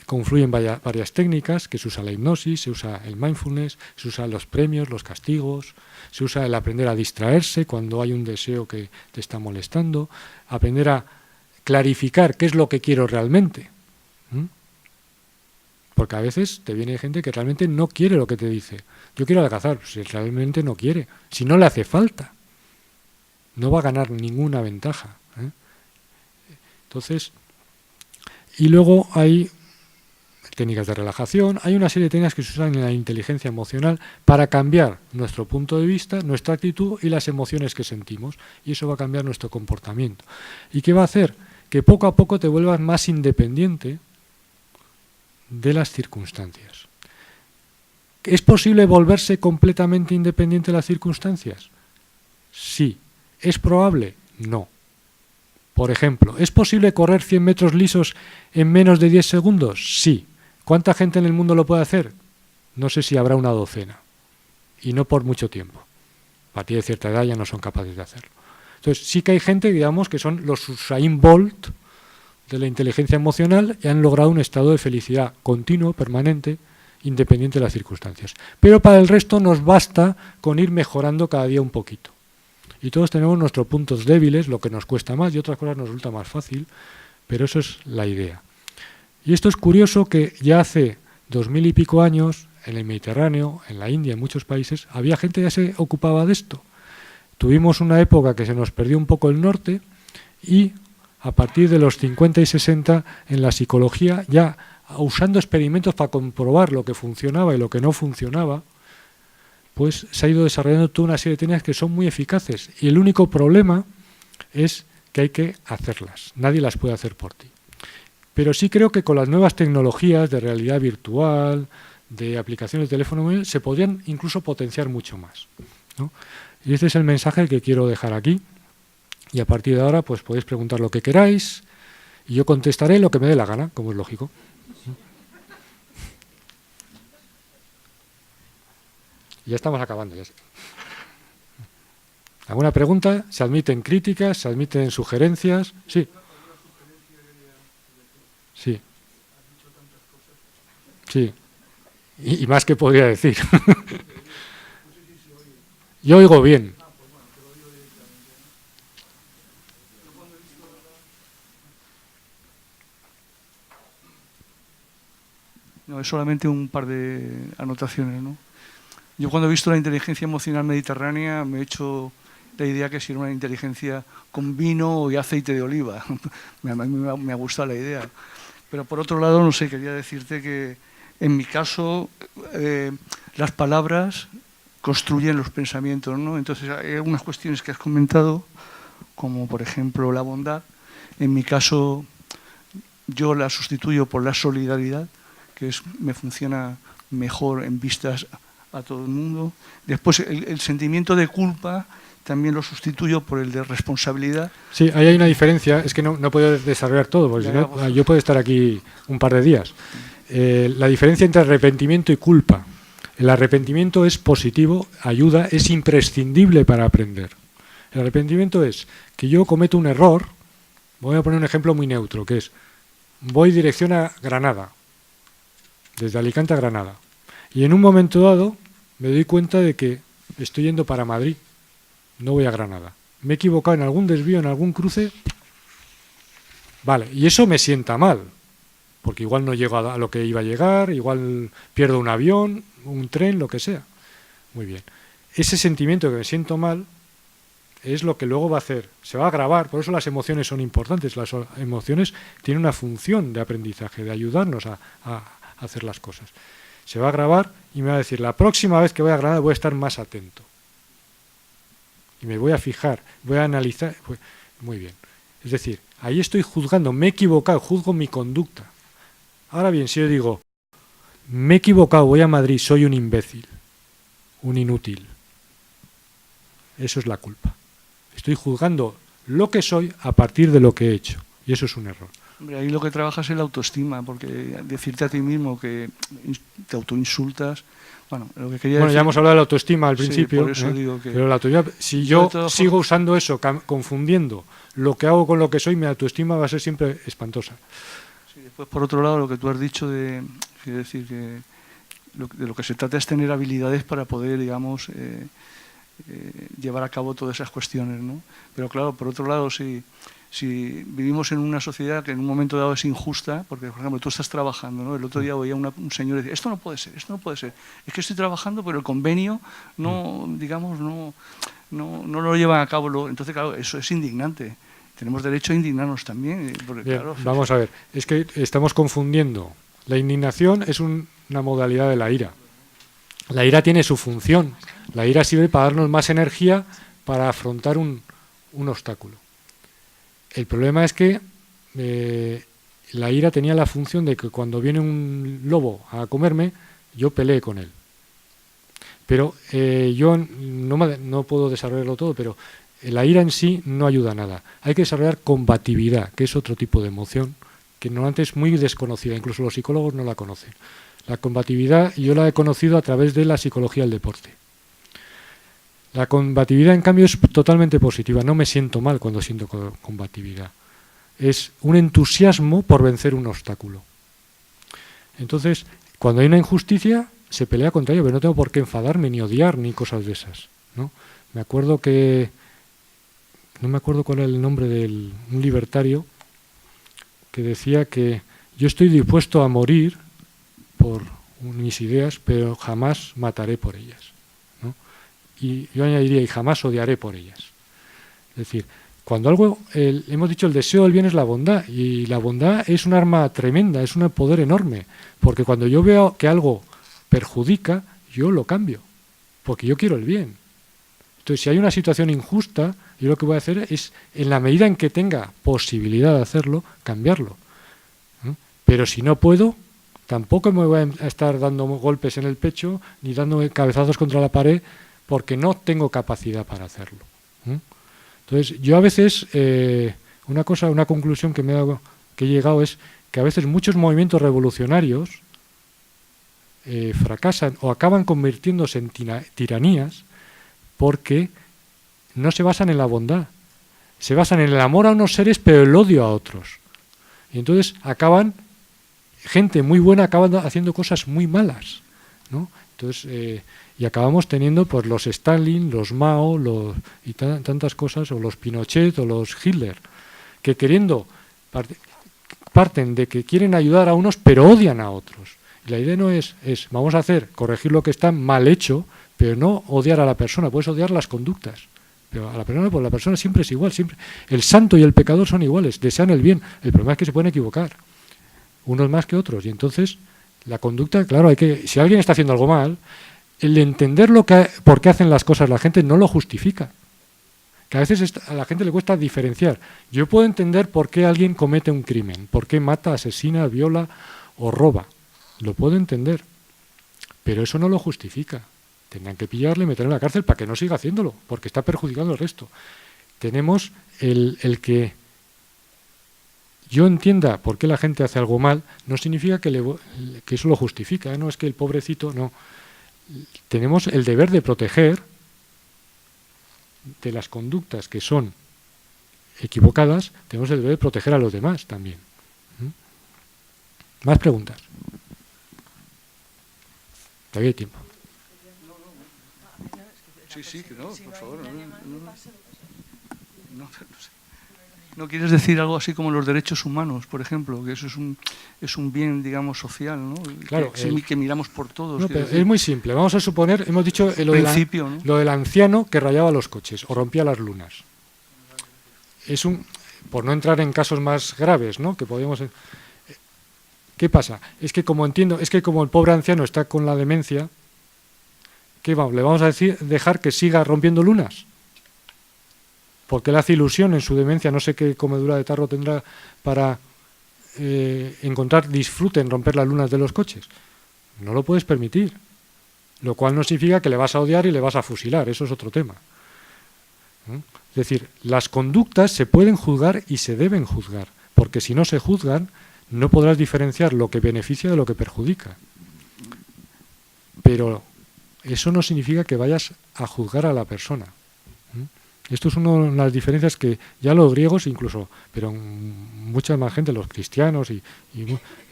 confluyen varias técnicas, que se usa la hipnosis, se usa el mindfulness, se usan los premios, los castigos, se usa el aprender a distraerse cuando hay un deseo que te está molestando, aprender a clarificar qué es lo que quiero realmente. Porque a veces te viene gente que realmente no quiere lo que te dice. Yo quiero adelgazar, si realmente no quiere, si no le hace falta, no va a ganar ninguna ventaja, ¿eh? Entonces, y luego hay técnicas de relajación, hay una serie de técnicas que se usan en la inteligencia emocional para cambiar nuestro punto de vista, nuestra actitud y las emociones que sentimos, y eso va a cambiar nuestro comportamiento. ¿Y qué va a hacer? Que poco a poco te vuelvas más independiente de las circunstancias. ¿Es posible volverse completamente independiente de las circunstancias? Sí. ¿Es probable? No. Por ejemplo, ¿es posible correr 100 metros lisos en menos de 10 segundos? Sí. ¿Cuánta gente en el mundo lo puede hacer? No sé si habrá una docena. Y no por mucho tiempo. A partir de cierta edad ya no son capaces de hacerlo. Entonces, sí que hay gente, digamos, que son los Usain Bolt de la inteligencia emocional y han logrado un estado de felicidad continuo, permanente, independiente de las circunstancias. Pero para el resto nos basta con ir mejorando cada día un poquito. Y todos tenemos nuestros puntos débiles, lo que nos cuesta más y otras cosas nos resulta más fácil, pero eso es la idea. Y esto es curioso que ya hace 2000 y pico años, en el Mediterráneo, en la India, en muchos países, había gente que ya se ocupaba de esto. Tuvimos una época que se nos perdió un poco el norte y a partir de los 50 y 60 en la psicología, ya usando experimentos para comprobar lo que funcionaba y lo que no funcionaba, pues se ha ido desarrollando toda una serie de técnicas que son muy eficaces. Y el único problema es que hay que hacerlas. Nadie las puede hacer por ti. Pero sí creo que con las nuevas tecnologías de realidad virtual, de aplicaciones de teléfono móvil, se podrían incluso potenciar mucho más, ¿no? Y este es el mensaje que quiero dejar aquí. Y a partir de ahora pues podéis preguntar lo que queráis y yo contestaré lo que me dé la gana, como es lógico. Ya estamos acabando. Ya sé. ¿Alguna pregunta? ¿Se admiten críticas? ¿Se admiten sugerencias? Sí. Sí. Sí. Y más que podría decir. Yo oigo bien. No, es solamente un par de anotaciones, ¿no? Yo cuando he visto la inteligencia emocional mediterránea me he hecho la idea que si era una inteligencia con vino y aceite de oliva. me ha gustado la idea. Pero por otro lado, no sé, quería decirte que en mi caso las palabras construyen los pensamientos, ¿no? Entonces hay algunas cuestiones que has comentado, como por ejemplo la bondad. En mi caso yo la sustituyo por la solidaridad, que me funciona mejor en vistas a todo el mundo. Después el sentimiento de culpa también lo sustituyo por el de responsabilidad. Sí, ahí hay una diferencia, es que no puedo desarrollar todo, porque si no, yo puedo estar aquí un par de días. La diferencia entre arrepentimiento y culpa. El arrepentimiento es positivo, ayuda, es imprescindible para aprender. El arrepentimiento es que yo cometo un error, voy a poner un ejemplo muy neutro, que es, voy dirección a Granada, desde Alicante a Granada, y en un momento dado me doy cuenta de que estoy yendo para Madrid, no voy a Granada. Me he equivocado en algún desvío, en algún cruce, vale, y eso me sienta mal, porque igual no llego a lo que iba a llegar, igual pierdo un avión, un tren, lo que sea. Muy bien. Ese sentimiento que me siento mal es lo que luego va a hacer, se va a grabar, por eso las emociones son importantes, las emociones tienen una función de aprendizaje, de ayudarnos a hacer las cosas. Se va a grabar y me va a decir, la próxima vez que voy a Granada voy a estar más atento. Y me voy a fijar, voy a analizar. Muy bien. Es decir, ahí estoy juzgando, me he equivocado, juzgo mi conducta. Ahora bien, si yo digo, me he equivocado, voy a Madrid, soy un imbécil, un inútil. Eso es la culpa. Estoy juzgando lo que soy a partir de lo que he hecho. Y eso es un error. Hombre, ahí lo que trabajas es la autoestima, porque decirte a ti mismo que te autoinsultas. Bueno, lo que quería decir, ya hemos hablado de la autoestima al principio, por eso digo que, pero la autoestima, si yo sigo usando eso, confundiendo lo que hago con lo que soy, mi autoestima va a ser siempre espantosa. Sí, después, por otro lado, lo que tú has dicho de decir que de lo que se trata es tener habilidades para poder, digamos, llevar a cabo todas esas cuestiones, ¿no? Pero claro, por otro lado, si Si vivimos en una sociedad que en un momento dado es injusta, porque, por ejemplo, tú estás trabajando, ¿no? El otro día oía un señor decir, esto no puede ser, es que estoy trabajando, pero el convenio no, digamos, no lo llevan a cabo. Entonces, claro, eso es indignante. Tenemos derecho a indignarnos también. Porque, Bien, claro, vamos a ver, es que estamos confundiendo. La indignación es una modalidad de la ira. La ira tiene su función. La ira sirve para darnos más energía para afrontar un obstáculo. El problema es que la ira tenía la función de que cuando viene un lobo a comerme, yo pelee con él. Pero yo no puedo desarrollarlo todo, pero la ira en sí no ayuda a nada. Hay que desarrollar combatividad, que es otro tipo de emoción, que normalmente es muy desconocida, incluso los psicólogos no la conocen. La combatividad yo la he conocido a través de la psicología del deporte. La combatividad, en cambio, es totalmente positiva. No me siento mal cuando siento combatividad. Es un entusiasmo por vencer un obstáculo. Entonces, cuando hay una injusticia, se pelea contra ello, pero no tengo por qué enfadarme, ni odiar, ni cosas de esas, ¿no? Me acuerdo que... No me acuerdo cuál era el nombre de un libertario que decía que yo estoy dispuesto a morir por mis ideas, pero jamás mataré por ellas. Y yo añadiría, y jamás odiaré por ellas. Es decir, cuando algo, hemos dicho, el deseo del bien es la bondad, y la bondad es un arma tremenda, es un poder enorme, porque cuando yo veo que algo perjudica, yo lo cambio, porque yo quiero el bien. Entonces, si hay una situación injusta, yo lo que voy a hacer es, en la medida en que tenga posibilidad de hacerlo, cambiarlo. Pero si no puedo, tampoco me voy a estar dando golpes en el pecho, ni dando cabezazos contra la pared, porque no tengo capacidad para hacerlo. Entonces, yo a veces, una conclusión que he llegado es que a veces muchos movimientos revolucionarios fracasan o acaban convirtiéndose en tiranías porque no se basan en la bondad. Se basan en el amor a unos seres, pero el odio a otros. Y entonces gente muy buena acaba haciendo cosas muy malas, ¿no? Entonces, y acabamos teniendo pues los Stalin, los Mao, y tantas cosas, o los Pinochet o los Hitler, que parten de que quieren ayudar a unos pero odian a otros. Y la idea no es vamos a corregir lo que está mal hecho, pero no odiar a la persona, puedes odiar las conductas. Pero a la persona, pues la persona siempre es igual, siempre. El santo y el pecador son iguales, desean el bien. El problema es que se pueden equivocar, unos más que otros, y entonces la conducta, claro, si alguien está haciendo algo mal, el entender por qué hacen las cosas la gente no lo justifica. Que a veces a la gente le cuesta diferenciar. Yo puedo entender por qué alguien comete un crimen, por qué mata, asesina, viola o roba. Lo puedo entender, pero eso no lo justifica. Tendrán que pillarle y meterle en la cárcel para que no siga haciéndolo, porque está perjudicando al resto. Tenemos el que yo entienda por qué la gente hace algo mal, no significa que eso lo justifica, ¿eh? No es que el pobrecito, no. Tenemos el deber de proteger de las conductas que son equivocadas, tenemos el deber de proteger a los demás también. ¿Más preguntas? Todavía hay tiempo. Sí, que no, por favor. ¿No quieres decir algo así como los derechos humanos, por ejemplo? Que eso es un bien, digamos, social, ¿no? Claro, que miramos por todos. No, pero es muy simple. Vamos a suponer, hemos dicho lo del anciano que rayaba los coches o rompía las lunas. Por no entrar en casos más graves, ¿no? Que podríamos... ¿Qué pasa? Es que como el pobre anciano está con la demencia, ¿qué vamos? ¿Le vamos a dejar que siga rompiendo lunas? Porque le hace ilusión en su demencia, no sé qué comedura de tarro tendrá para encontrar disfrute en romper las lunas de los coches. No lo puedes permitir, lo cual no significa que le vas a odiar y le vas a fusilar, eso es otro tema. Es decir, las conductas se pueden juzgar y se deben juzgar, porque si no se juzgan, no podrás diferenciar lo que beneficia de lo que perjudica. Pero eso no significa que vayas a juzgar a la persona. Esto es una de las diferencias que ya los griegos incluso, pero mucha más gente, los cristianos y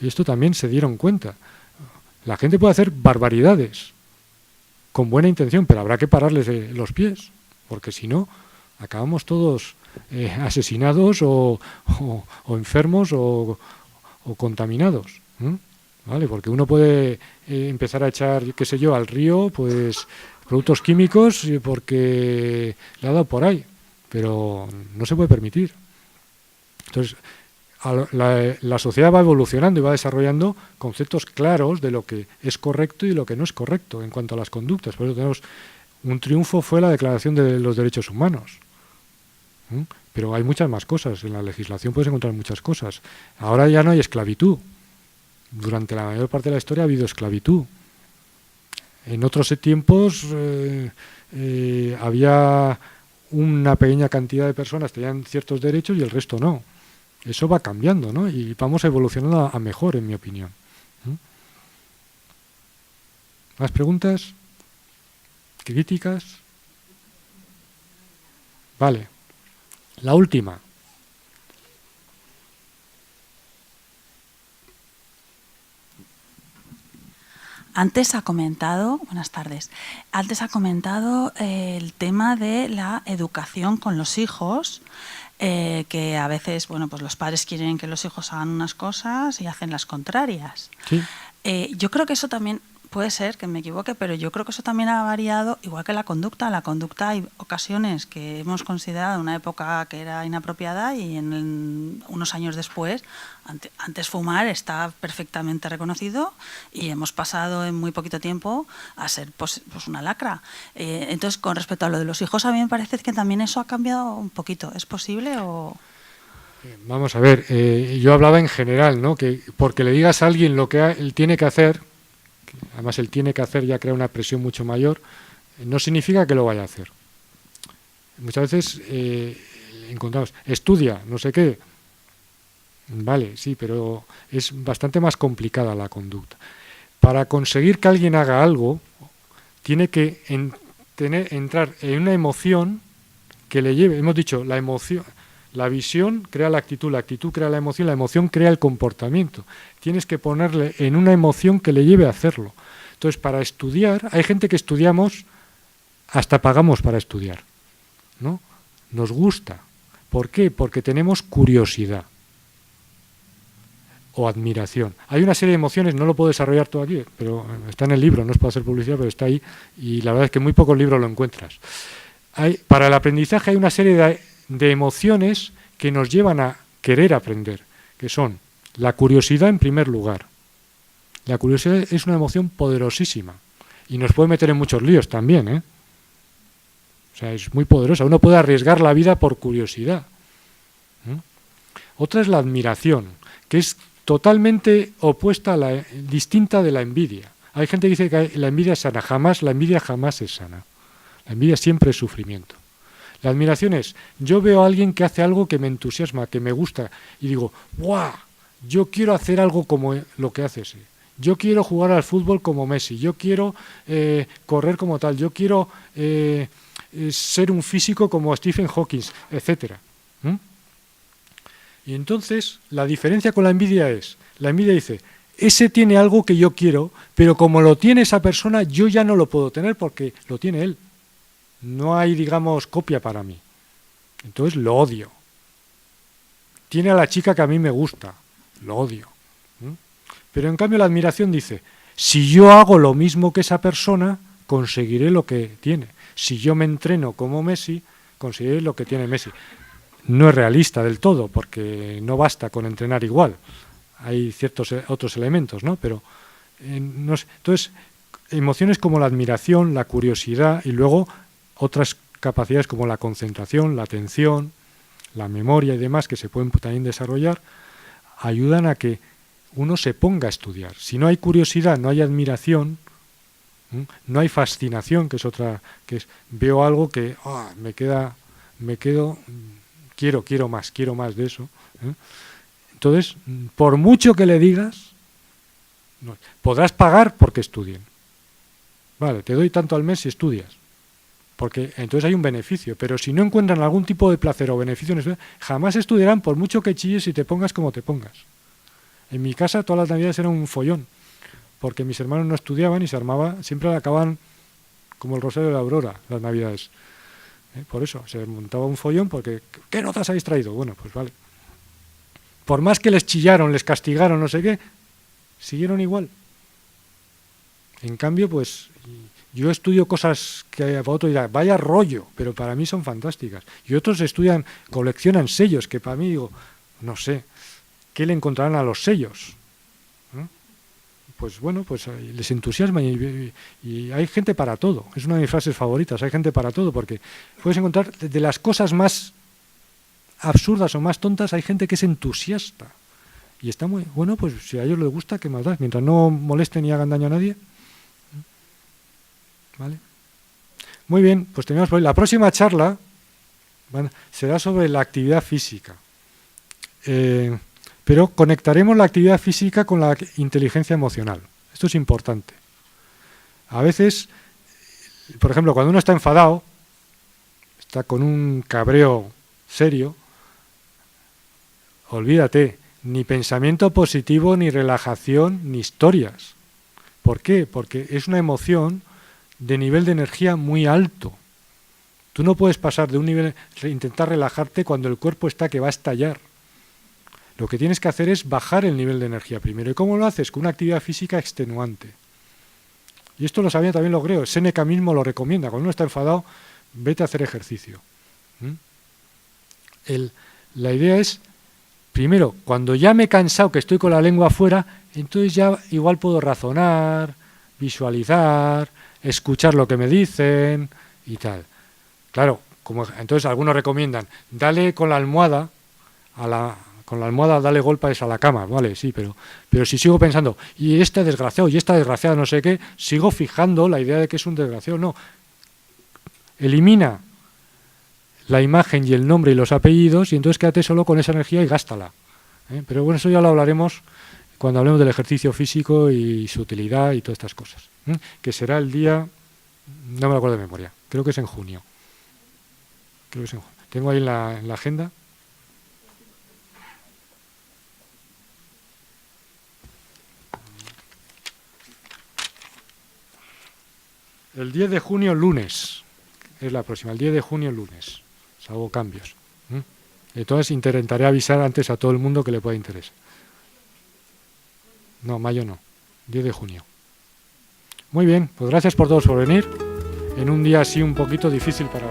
esto también se dieron cuenta. La gente puede hacer barbaridades con buena intención, pero habrá que pararles los pies, porque si no, acabamos todos asesinados o enfermos o contaminados. ¿Vale? Porque uno puede empezar a echar, qué sé yo, al río, pues productos químicos porque le ha dado por ahí, pero no se puede permitir. Entonces, la sociedad va evolucionando y va desarrollando conceptos claros de lo que es correcto y lo que no es correcto en cuanto a las conductas. Por eso tenemos un triunfo fue la Declaración de los Derechos Humanos. Pero hay muchas más cosas. En la legislación puedes encontrar muchas cosas. Ahora ya no hay esclavitud. Durante la mayor parte de la historia ha habido esclavitud. En otros tiempos había una pequeña cantidad de personas que tenían ciertos derechos y el resto no. Eso va cambiando, ¿no? Y vamos evolucionando a mejor, en mi opinión. ¿Más preguntas? ¿Críticas? Vale. La última. Antes ha comentado, buenas tardes, antes ha comentado el tema de la educación con los hijos, que a veces, bueno, pues los padres quieren que los hijos hagan unas cosas y hacen las contrarias. Sí. Yo creo que eso también puede ser, que me equivoque, pero yo creo que eso también ha variado, igual que la conducta. La conducta hay ocasiones que hemos considerado una época que era inapropiada y unos años después, antes fumar está perfectamente reconocido y hemos pasado en muy poquito tiempo a ser pues una lacra. Entonces, con respecto a lo de los hijos, a mí me parece que también eso ha cambiado un poquito. ¿Es posible o...? Vamos a ver, yo hablaba en general, ¿no? Que porque le digas a alguien lo que él tiene que hacer, además el tiene que hacer ya crea una presión mucho mayor, no significa que lo vaya a hacer. Muchas veces encontramos, estudia, no sé qué. Vale, sí, pero es bastante más complicada la conducta. Para conseguir que alguien haga algo, tiene que entrar en una emoción que le lleve, hemos dicho, la emoción, la visión crea la actitud crea la emoción crea el comportamiento. Tienes que ponerle en una emoción que le lleve a hacerlo. Entonces, para estudiar, hay gente que estudiamos, hasta pagamos para estudiar, ¿no? Nos gusta. ¿Por qué? Porque tenemos curiosidad o admiración. Hay una serie de emociones, no lo puedo desarrollar todo aquí, pero está en el libro, no os puedo hacer publicidad, pero está ahí, y la verdad es que en muy pocos libros lo encuentras. Para el aprendizaje hay una serie de emociones que nos llevan a querer aprender, que son la curiosidad en primer lugar. La curiosidad es una emoción poderosísima y nos puede meter en muchos líos también, ¿eh? O sea, es muy poderosa. Uno puede arriesgar la vida por curiosidad. Otra es la admiración, que es totalmente opuesta, distinta de la envidia. Hay gente que dice que la envidia es sana. La envidia jamás es sana. La envidia siempre es sufrimiento. La admiración es, yo veo a alguien que hace algo que me entusiasma, que me gusta, y digo, ¡guau! Yo quiero hacer algo como lo que hace ese. Yo quiero jugar al fútbol como Messi, yo quiero correr como tal, yo quiero ser un físico como Stephen Hawking, etc. Y entonces, la diferencia con la envidia es, la envidia dice, ese tiene algo que yo quiero, pero como lo tiene esa persona, yo ya no lo puedo tener porque lo tiene él. No hay, digamos, copia para mí. Entonces lo odio. Tiene a la chica que a mí me gusta. Lo odio. Pero en cambio la admiración dice, si yo hago lo mismo que esa persona, conseguiré lo que tiene. Si yo me entreno como Messi, conseguiré lo que tiene Messi. No es realista del todo, porque no basta con entrenar igual. Hay ciertos otros elementos, ¿no? Pero, no sé. Entonces, emociones como la admiración, la curiosidad y luego otras capacidades como la concentración, la atención, la memoria y demás que se pueden también desarrollar, ayudan a que uno se ponga a estudiar. Si no hay curiosidad, no hay admiración, no hay fascinación, que es otra, que es veo algo que quiero más de eso. Entonces, por mucho que le digas, podrás pagar porque estudien. Vale, te doy tanto al mes si estudias. Porque entonces hay un beneficio, pero si no encuentran algún tipo de placer o beneficio, jamás estudiarán por mucho que chilles y te pongas como te pongas. En mi casa todas las navidades eran un follón, porque mis hermanos no estudiaban y se armaba, siempre acababan como el Rosario de la Aurora, las navidades. Por eso, se montaba un follón porque ¿qué notas habéis traído? Bueno, pues vale. Por más que les chillaron, les castigaron, no sé qué, siguieron igual. En cambio, pues yo estudio cosas que para otro dirá, vaya rollo, pero para mí son fantásticas. Y otros estudian, coleccionan sellos, que para mí digo, no sé, ¿qué le encontrarán a los sellos? ¿No? Pues bueno, pues les entusiasma y hay gente para todo. Es una de mis frases favoritas, hay gente para todo, porque puedes encontrar de las cosas más absurdas o más tontas, hay gente que es entusiasta. Y está muy bueno, pues si a ellos les gusta, qué más da, mientras no molesten ni hagan daño a nadie. ¿Vale? Muy bien, pues tenemos por hoy. La próxima charla será sobre la actividad física. Pero conectaremos la actividad física con la inteligencia emocional. Esto es importante. A veces, por ejemplo, cuando uno está enfadado, está con un cabreo serio, olvídate, ni pensamiento positivo, ni relajación, ni historias. ¿Por qué? Porque es una emoción de nivel de energía muy alto. Tú no puedes pasar de un nivel, intentar relajarte cuando el cuerpo está que va a estallar. Lo que tienes que hacer es bajar el nivel de energía primero. ¿Y cómo lo haces? Con una actividad física extenuante. Y esto lo sabían también los griegos. Séneca mismo lo recomienda. Cuando uno está enfadado, vete a hacer ejercicio. La idea es, primero, cuando ya me he cansado, que estoy con la lengua afuera, entonces ya igual puedo razonar, visualizar, escuchar lo que me dicen y tal. Claro, entonces algunos recomiendan, dale con la almohada dale golpes a la cama, vale, sí, pero si sigo pensando, y este desgraciado, y esta desgraciada, no sé qué, sigo fijando la idea de que es un desgraciado, no. Elimina la imagen y el nombre y los apellidos y entonces quédate solo con esa energía y gástala. Pero bueno, eso ya lo hablaremos cuando hablemos del ejercicio físico y su utilidad y todas estas cosas. Que será el día, no me lo acuerdo de memoria, creo que es en junio. Tengo ahí en la agenda. El 10 de junio, lunes, es la próxima, el 10 de junio, lunes. Hago cambios. Entonces intentaré avisar antes a todo el mundo que le pueda interesar. No, mayo no, 10 de junio. Muy bien, pues gracias por todos por venir, en un día así un poquito difícil para